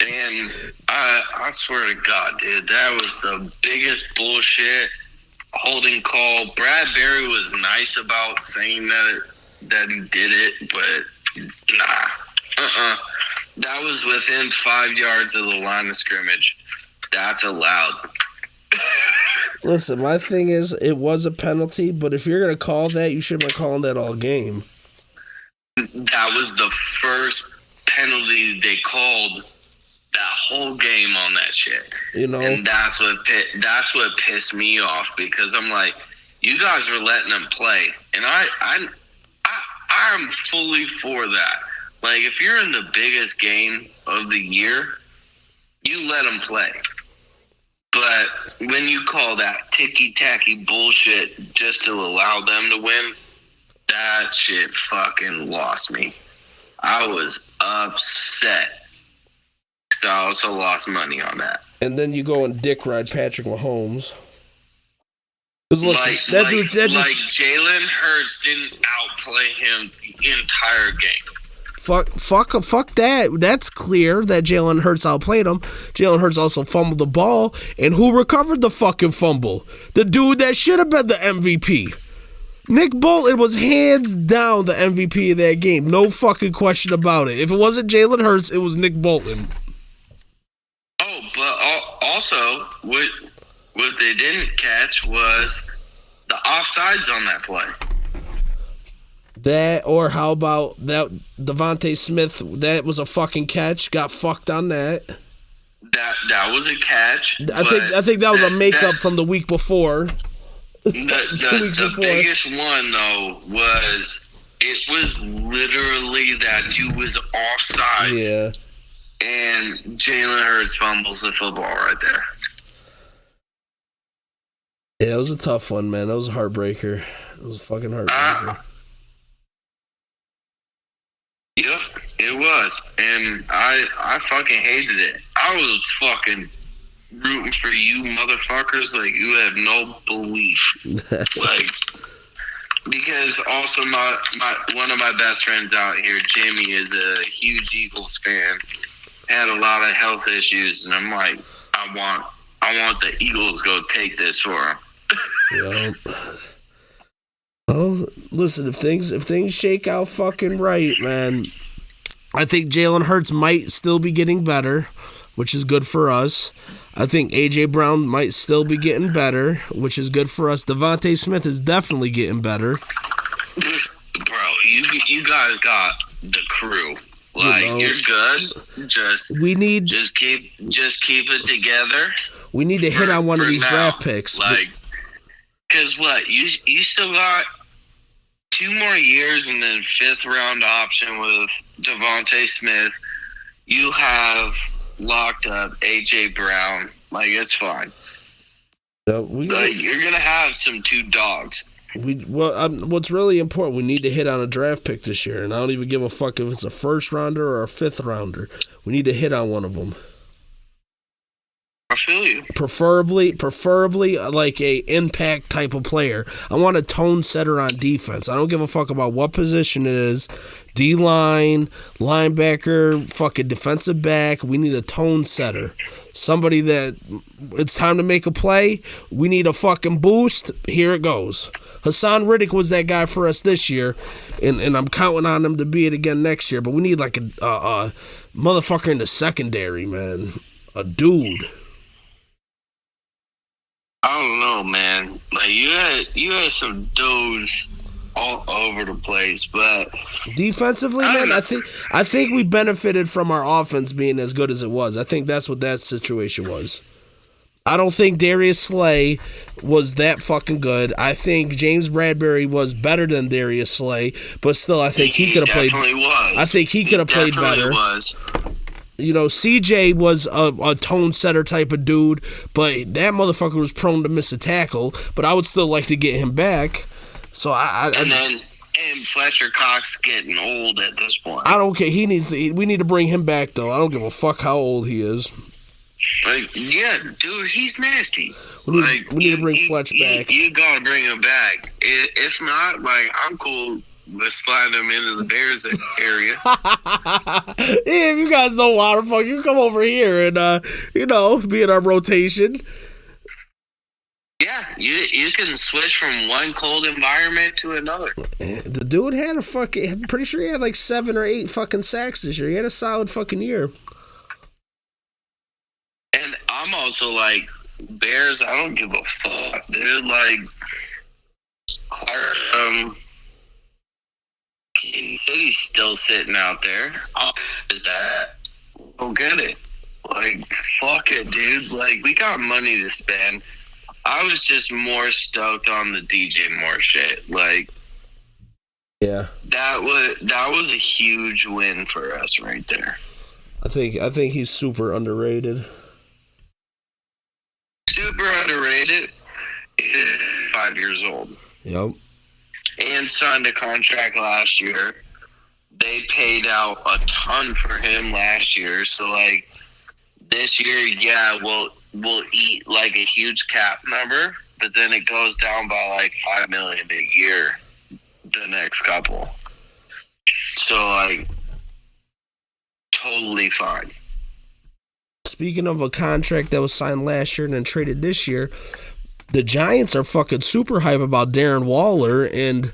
And I swear to God, dude, that was the biggest bullshit holding call. Brad Berry was nice about saying that he did it, but nah. That was within 5 yards of the line of scrimmage. That's allowed. Listen, my thing is, it was a penalty, but if you're going to call that, you should have been calling that all game. That was the first penalty they called that whole game on that shit. You know? And that's what pissed me off, because I'm like, you guys were letting them play. And I I'm fully for that. Like, if you're in the biggest game of the year, you let them play. But when you call that ticky-tacky bullshit just to allow them to win, that shit fucking lost me. I was upset. So I also lost money on that. And then you go and dick ride Patrick Mahomes. Like Jalen Hurts didn't outplay him the entire game. Fuck that. That's clear that Jalen Hurts outplayed him. Jalen Hurts also fumbled the ball. And who recovered the fucking fumble? The dude that should have been the MVP. Nick Bolton was hands down the MVP of that game. No fucking question about it. If it wasn't Jalen Hurts, it was Nick Bolton. Oh, but also, what they didn't catch was the offsides on that play. That, or how about that Devontae Smith, that was a fucking catch, got fucked on that. That was a catch. I think that was a makeup from the week before. The biggest one, though, it was literally that you was offside. Yeah. And Jalen Hurts fumbles the football right there. Yeah, it was a tough one, man. That was a heartbreaker. It was a fucking heartbreaker. Yep, it was. And I fucking hated it. I was fucking rooting for you motherfuckers like you have no belief. Like, because also my one of my best friends out here, Jimmy, is a huge Eagles fan. Had a lot of health issues, and I'm like, I want the Eagles to go take this for him. Yep. Oh, listen, if things shake out fucking right, man, I think Jalen Hurts might still be getting better, which is good for us. I think A.J. Brown might still be getting better, which is good for us. Devontae Smith is definitely getting better. Bro, you guys got the crew. Like, you're good. Just keep it together. We need to hit on one of these draft picks. Like, because what? You still got 2 more years and then 5th round option with Devontae Smith. You have locked up A.J. Brown. Like, it's fine. You're going to have some 2 dogs. What's really important, we need to hit on a draft pick this year, and I don't even give a fuck if it's a 1st rounder or a 5th rounder. We need to hit on one of them. I feel you. Preferably like a impact type of player. I want a tone setter on defense. I don't give a fuck about what position it is. D-line, linebacker, fucking defensive back. We need a tone setter. Somebody that it's time to make a play. We need a fucking boost. Here it goes. Hassan Riddick was that guy for us this year, and I'm counting on him to be it again next year. But we need like a motherfucker in the secondary, man. A dude. I don't know, man. Like, you had some dudes all over the place, but defensively, man, I think we benefited from our offense being as good as it was. I think that's what that situation was. I don't think Darius Slay was that fucking good. I think James Bradbury was better than Darius Slay, but still, I think he could have played. I think he could have played better. Was. You know, CJ was a tone setter type of dude, but that motherfucker was prone to miss a tackle. But I would still like to get him back. So and Fletcher Cox getting old at this point. I don't care. We need to bring him back though. I don't give a fuck how old he is. Like, yeah, dude, he's nasty. We need to bring Fletch back. You gotta bring him back. If not, like, I'm cool. Let's slide them into the Bears area. Yeah, if you guys don't want to, fuck, you come over here and, be in our rotation. Yeah, you can switch from one cold environment to another. The dude had I'm pretty sure he had like 7 or 8 fucking sacks this year. He had a solid fucking year. And I'm also like, Bears, I don't give a fuck. They're like, he said he's still sitting out there. Is that? Go get it. Like, fuck it, dude. Like, we got money to spend. I was just more stoked on the DJ Moore shit. Like, Yeah. That was a huge win for us right there. I think he's super underrated. Super underrated. 5 years old. Yep. And signed a contract last year. They paid out a ton for him last year. So, like, this year, yeah, we'll eat, like, a huge cap number. But then it goes down by, like, $5 million a year the next couple. So, like, totally fine. Speaking of a contract that was signed last year and then traded this year, the Giants are fucking super hype about Darren Waller, and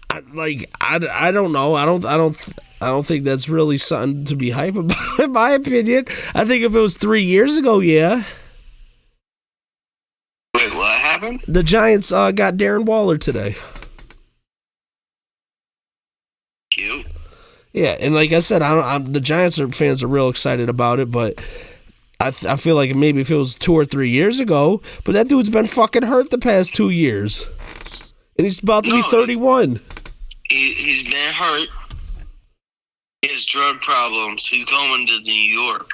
I don't know. I don't think that's really something to be hype about, in my opinion. I think if it was 3 years ago, yeah. Wait, what happened? The Giants got Darren Waller today. Cute. Yeah, and like I said, the Giants fans are real excited about it, but I feel like maybe if it was 2 or 3 years ago, but that dude's been fucking hurt the past 2 years, and he's about to be 31. He's been hurt. He has drug problems. He's going to New York.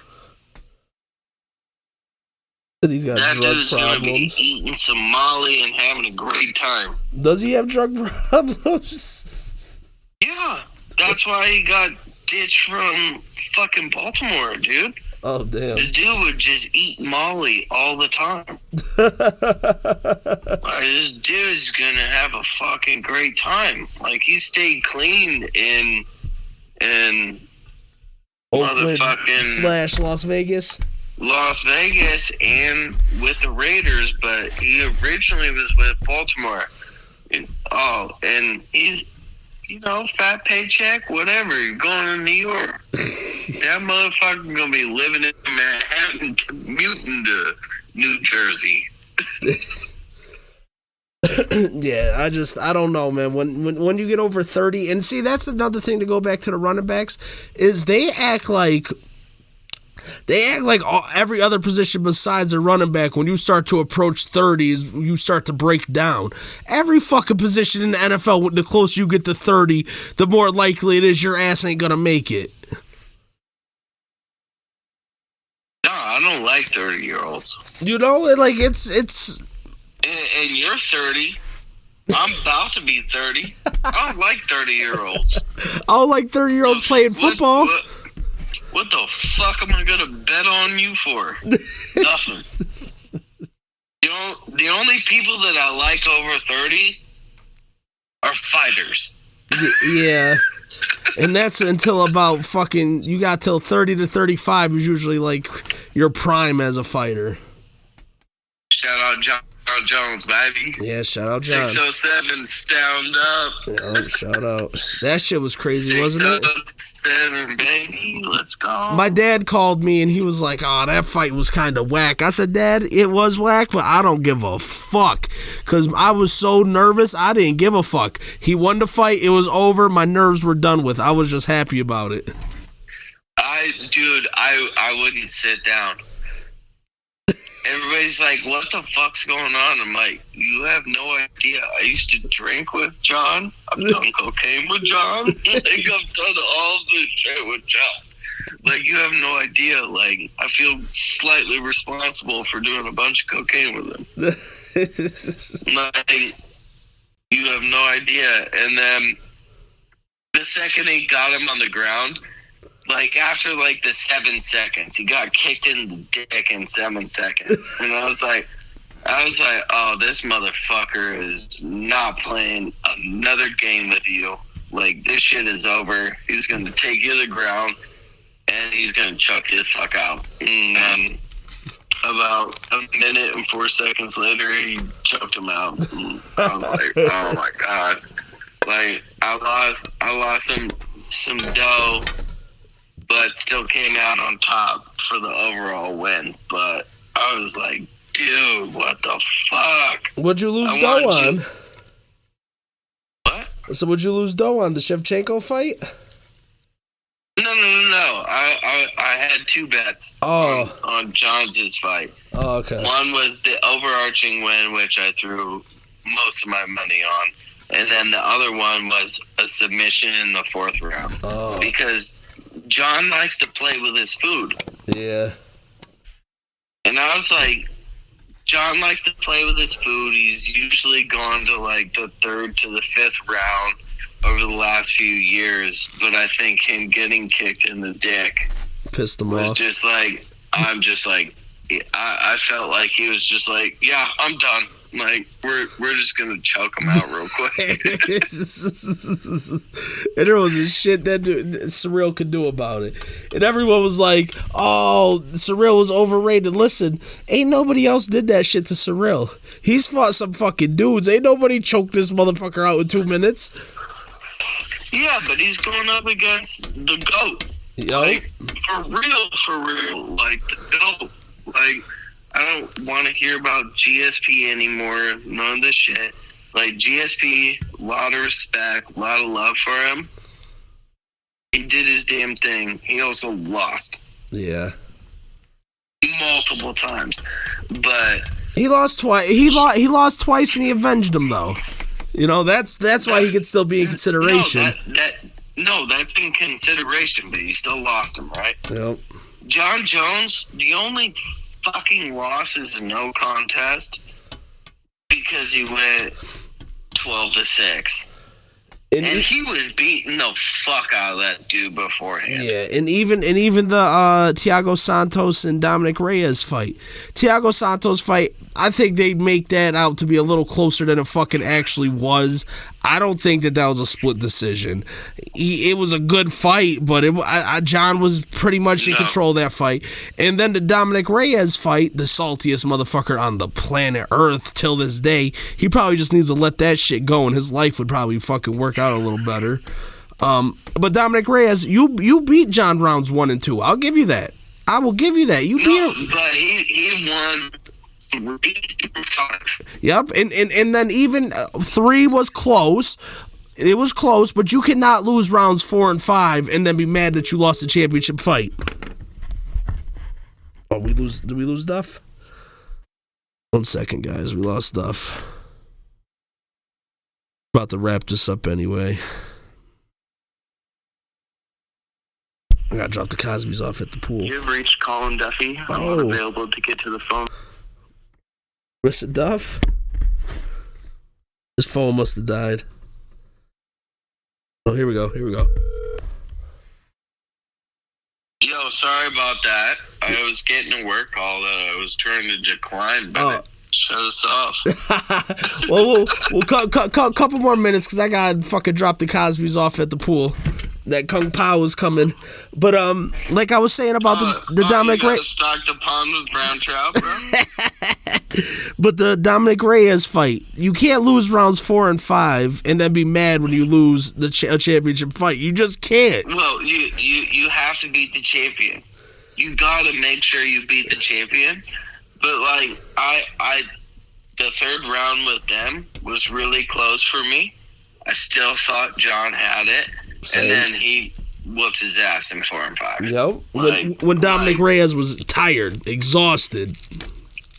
And he's got that drug dude's problems. Gonna be eating some Molly and having a great time. Does he have drug problems? Yeah, that's why he got ditched from fucking Baltimore, dude. Oh, damn. The dude would just eat Molly all the time. Like, this dude's gonna have a fucking great time. Like, he stayed clean in Oakland motherfucking / Las Vegas. Las Vegas and with the Raiders, but he originally was with Baltimore. And he's, fat paycheck, whatever. You're going to New York. That motherfucker gonna be living in Manhattan, commuting to New Jersey. Yeah, I don't know, man. When you get over 30, and see, that's another thing to go back to the running backs, is they act like every other position besides a running back, when you start to approach 30s, you start to break down. Every fucking position in the NFL, the closer you get to 30, the more likely it is your ass ain't gonna make it. No, I don't like 30-year-olds. Like, it's... And you're 30. I'm about to be 30. I don't like 30-year-olds. I don't like 30-year-olds playing football. What the fuck am I gonna bet on you for? Nothing. The only people that I like over 30 are fighters. Yeah. And that's until about fucking, you got till 30 to 35 is usually like your prime as a fighter. Shout out Jon Jones, baby. Yeah, shout out Jon. 607 stand up. Yeah, shout out. That shit was crazy, wasn't it? 607, baby. Let's go. My dad called me and he was like, "Oh, that fight was kind of whack." I said, "Dad, it was whack, but I don't give a fuck." Because I was so nervous, I didn't give a fuck. He won the fight. It was over. My nerves were done with. I was just happy about it. I wouldn't sit down. Everybody's like, what the fuck's going on? I'm like, you have no idea. I used to drink with Jon. I've done cocaine with Jon. Like, I've done all this shit with Jon. Like, you have no idea. Like, I feel slightly responsible for doing a bunch of cocaine with him. Like, you have no idea. And then the second he got him on the ground, like, after, like, the 7 seconds, he got kicked in the dick in 7 seconds. And I was like, oh, this motherfucker is not playing another game with you. Like, this shit is over. He's going to take you to the ground, and he's going to chuck you the fuck out. And then about a minute and 4 seconds later, he choked him out. And I was like, oh, my God. Like, I lost some dough, but still came out on top for the overall win. But I was like, dude, what the fuck? What'd you lose dough on? What? So would you lose dough on the Shevchenko fight? No. I had 2 bets on Jon's fight. Oh, okay. One was the overarching win, which I threw most of my money on. and then the other one was a submission in the 4th round. Oh. Because Jon likes to play with his food. Yeah. And I was like, Jon likes to play with his food. He's usually gone to like the 3rd to the 5th round over the last few years. But I think him getting kicked in the dick pissed him was off. just like, I'm just like, I felt like he was just like, yeah, I'm done. Like, we're just gonna choke him out real quick. And there was a shit that Surreal could do about it. And everyone was like, oh, Surreal was overrated. Listen, ain't nobody else did that shit to Surreal. He's fought some fucking dudes. Ain't nobody choked this motherfucker out in 2 minutes. Yeah, but he's going up against the GOAT. Yo. Like, for real. Like, the GOAT. Like, I don't want to hear about GSP anymore. None of this shit. Like, GSP, a lot of respect, a lot of love for him. He did his damn thing. He also lost. Yeah. Multiple times. But he lost twice. He lost twice, and he avenged him, though. You know, that's why he could still be in consideration. No, that's in consideration, but he still lost him, right? Yep. Jon Jones, the only fucking loss is a no contest because he went 12-6. And he was beating the fuck out of that dude beforehand. Yeah, and even the Thiago Santos and Dominic Reyes fight. Thiago Santos fight, I think they make that out to be a little closer than it fucking actually was. I don't think that was a split decision. It was a good fight, but Jon was pretty much in control of that fight. And then the Dominic Reyes fight, the saltiest motherfucker on the planet Earth till this day, he probably just needs to let that shit go, and his life would probably fucking work out a little better. But Dominic Reyes, you beat Jon rounds 1 and 2. I'll give you that. I will give you that. You beat him. But he won 3-5. Yep, and then even 3 was close. It was close, but you cannot lose rounds 4 and 5 and then be mad that you lost the championship fight. Oh, did we lose Duff? 1 second, guys. We lost Duff. About to wrap this up anyway. I gotta drop the Cosbys off at the pool. You've reached Colin Duffy. I'm not available to get to the phone. Mr. Duff? His phone must have died. Oh, here we go. Yo, sorry about that. I was getting a work call that I was trying to decline, but it shut us off. Well, we'll couple more minutes because I gotta fucking drop the Cosbys off at the pool. That Kung Pao is coming. But like I was saying about the Dominic Reyes, stock the pond with brown trout, bro. But the Dominic Reyes fight, you can't lose rounds 4 and 5 and then be mad when you lose the championship fight. You just can't. Well, you have to beat the champion. You gotta make sure you beat the champion. But like I the 3rd round with them was really close for me. I still thought Jon had it. Same. And then he whooped his ass in 4 and 5. Yep. When Dominic Reyes was tired, exhausted.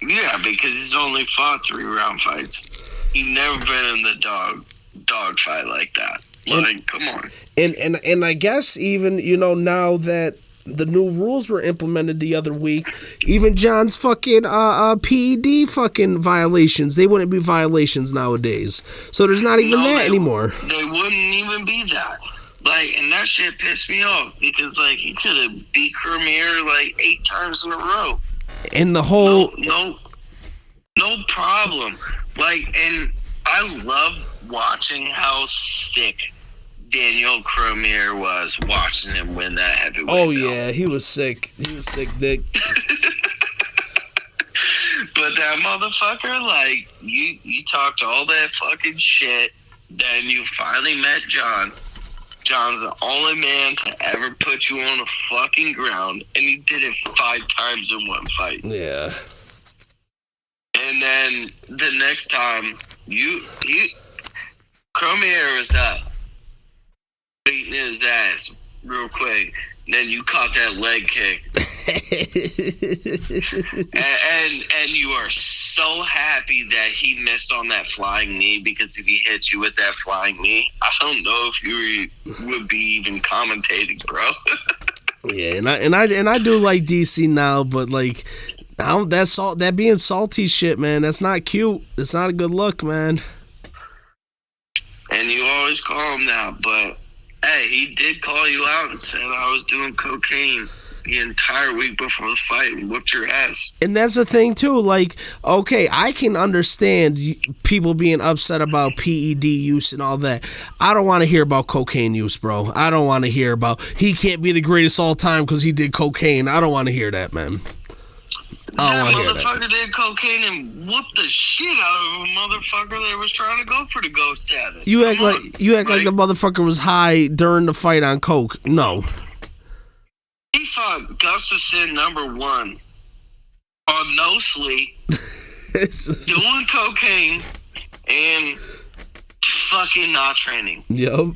Yeah, because he's only fought 3-round fights. He's never been in the dog fight like that. Like, come on. And I guess even, now that the new rules were implemented the other week, even Jon's fucking PED fucking violations, they wouldn't be violations nowadays. So there's not even that anymore. They wouldn't even be that. Like, and that shit pissed me off because, like, he could have beat Cormier, like, 8 times in a row. And the whole... No problem. Like, and I love watching how sick Daniel Cormier was watching him win that heavyweight belt. Yeah, he was sick. He was sick, dick. But that motherfucker, like, you talked all that fucking shit, then you finally met Jon. Jon's the only man to ever put you on the fucking ground, and he did it 5 times in 1 fight. Yeah. And then the next time, Cormier was up, beating his ass real quick. And then you caught that leg kick, and you are so happy that he missed on that flying knee, because if he hit you with that flying knee, I don't know if you would be even commentating, bro. Yeah, and I do like DC now, but like now that being salty shit, man, that's not cute. It's not a good look, man. And you always call him that, but hey, he did call you out and said I was doing cocaine the entire week before the fight and whooped your ass. And that's the thing too, like, okay, I can understand people being upset about PED use and all that. I don't want to hear about cocaine use, bro. I don't want to hear about he can't be the greatest all time because he did cocaine. I don't want to hear that, man. That motherfucker did cocaine and whooped the shit out of a motherfucker that was trying to go for the GOAT status. You act like the motherfucker was high during the fight on coke. No. He fought Guts of Sin #1 on no sleep, doing cocaine, and fucking not training. Yep.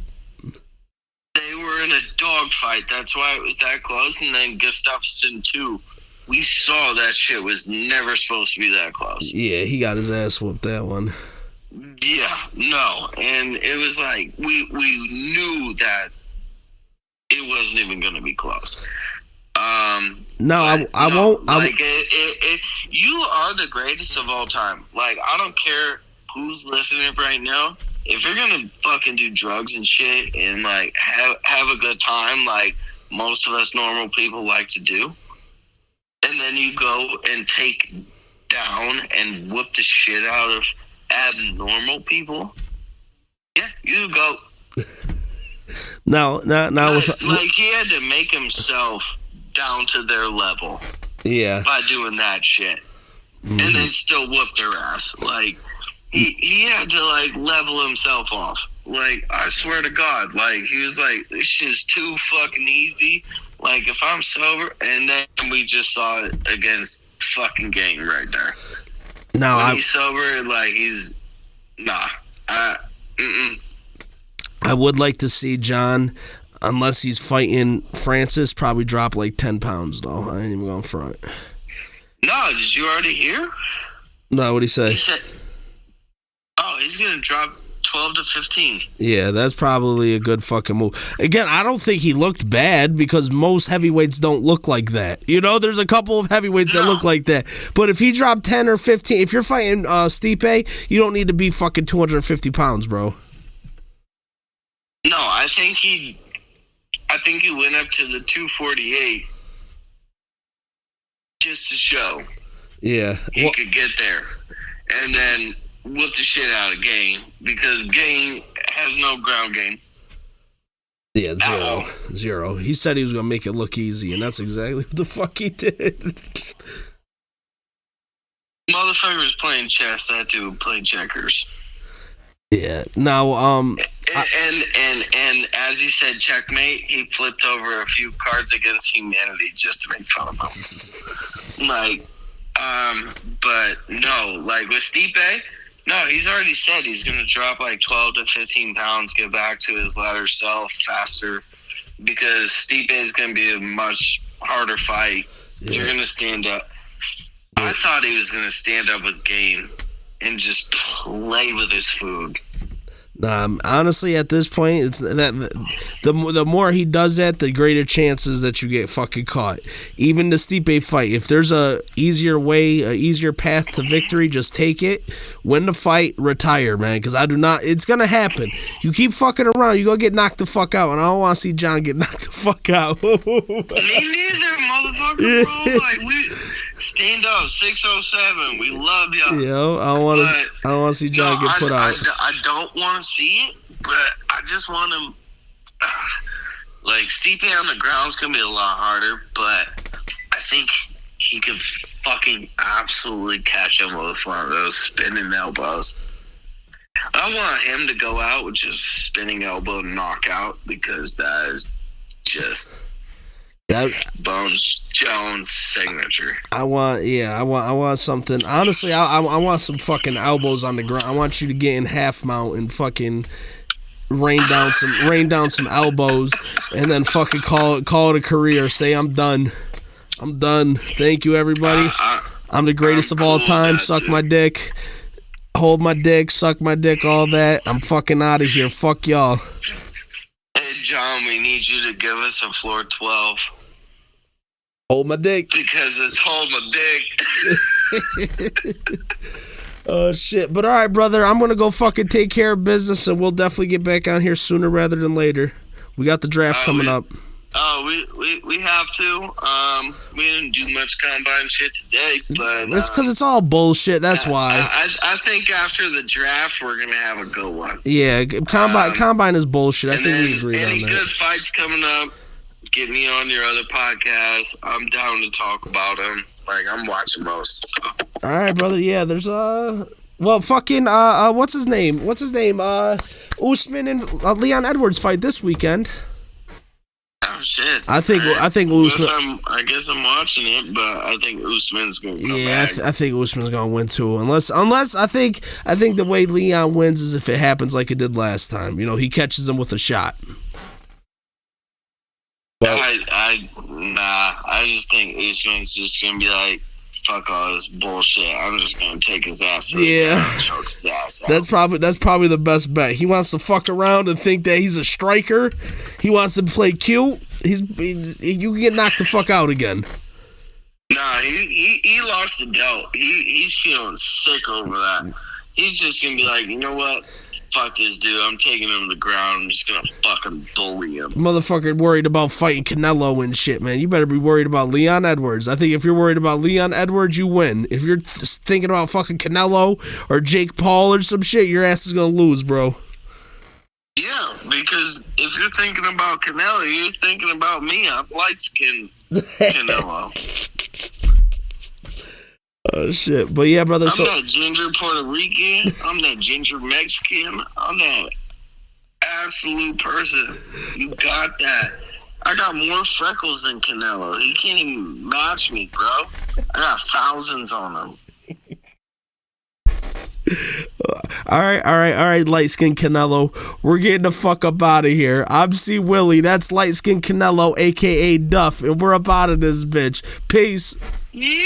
They were in a dogfight. That's why it was that close. And then Gustafsson, too. We saw that shit was never supposed to be that close. Yeah, he got his ass whooped that one. Yeah, no. And it was like, we knew that it wasn't even going to be close. I won't. You are the greatest of all time. Like, I don't care who's listening right now. If you're going to fucking do drugs and shit and, like, have a good time, like most of us normal people like to do, and then you go and take down and whoop the shit out of abnormal people, yeah, you go. No. Like, he had to make himself down to their level. Yeah. By doing that shit. Mm-hmm. And then still whoop their ass. Like, he had to, like, level himself off. Like, I swear to God, like, he was like, this shit's too fucking easy. Like, if I'm sober, and then we just saw it against fucking Game right there. No, when he's sober, like, he's, nah. I would like to see Jon, unless he's fighting Francis, probably drop like 10 pounds, though. I ain't even going front. No, did you already hear? No, what'd he say? He said, he's going to drop 12 to 15. Yeah, that's probably a good fucking move. Again, I don't think he looked bad because most heavyweights don't look like that. You know, there's a couple of heavyweights that look like that. But if he dropped 10 or 15, if you're fighting Stipe, you don't need to be fucking 250 pounds, bro. No, I think he went up to the 248 just to show. Yeah. He could get there. And then whoop the shit out of Game, because Game has no ground game. Yeah, zero. He said he was going to make it look easy, and that's exactly what the fuck he did. Motherfucker was playing chess. That dude played checkers. Yeah. Now, and as he said checkmate, he flipped over a few cards against humanity just to make fun of him. Like, but no, like with Stipe, no, he's already said he's going to drop like 12 to 15 pounds, get back to his latter self faster, because Stipe is going to be a much harder fight. Yeah. You're going to stand up. Yeah. I thought he was going to stand up with Game and just play with his food. Honestly, at this point, it's that the more he does that, the greater chances that you get fucking caught. Even the Stipe fight, if there's a easier way, a easier path to victory, just take it. Win the fight, retire, man. Because I do not. It's gonna happen. You keep fucking around, you gonna get knocked the fuck out, and I don't want to see Jon get knocked the fuck out. Me neither, motherfucker, bro. Like, we stand up, 607. We love y'all. Yo, I don't want to see Jon get put out. I don't want to see it, but I just want him. Like, Stipe on the ground is gonna be a lot harder, but I think he could fucking absolutely catch him with one of those spinning elbows. I want him to go out with just spinning elbow knockout, because that is just Bones Jones signature. I want something. Honestly, I want some fucking elbows on the ground. I want you to get in half mount and fucking rain down some elbows, and then fucking call it a career. Say I'm done. I'm done. Thank you, everybody. I'm the greatest of all time. Suck my dick. Hold my dick. Suck my dick. All that. I'm fucking out of here. Fuck y'all. Hey, John, we need you to give us a floor 12. Hold my dick. Because it's hold my dick. Oh, shit. But all right, brother. I'm going to go fucking take care of business, and we'll definitely get back on here sooner rather than later. We got the draft coming up. Oh, we have to. We didn't do much combine shit today, but it's because it's all bullshit. That's why. I think after the draft we're gonna have a good one. Yeah, combine is bullshit. I think we agree on that. Any good fights coming up? Get me on your other podcast. I'm down to talk about them. Like I'm watching most stuff. All right, brother. Yeah, there's well, fucking what's his name? Usman and Leon Edwards fight this weekend. Oh shit! I think Usman. I guess I'm watching it, but I think Usman's gonna come back. I think Usman's gonna win too. Unless I think the way Leon wins is if it happens like it did last time. You know, he catches him with a shot. But I just think Usman's just gonna be like, fuck all this bullshit. I'm just gonna take his ass. Yeah, and choke his ass out. That's probably the best bet. He wants to fuck around and think that he's a striker. He wants to play cute. You can get knocked the fuck out again. Nah, he lost the belt. He's feeling sick over that. He's just gonna be like, you know what? Fuck this dude. I'm taking him to the ground. I'm just gonna fucking bully him. Motherfucker worried about fighting Canelo and shit, man. You better be worried about Leon Edwards. I think if you're worried about Leon Edwards, you win. If you're just thinking about fucking Canelo or Jake Paul or some shit, your ass is gonna lose, bro. Yeah, because if you're thinking about Canelo, you're thinking about me. I'm light-skinned Canelo. Oh, shit. But yeah, brother. I'm that ginger Puerto Rican. I'm that ginger Mexican. I'm that absolute person. You got that. I got more freckles than Canelo. He can't even match me, bro. I got thousands on him. All right, light-skinned Canelo. We're getting the fuck up out of here. I'm Cwilly. That's light-skinned Canelo, a.k.a. Duff. And we're up out of this bitch. Peace. Yeah.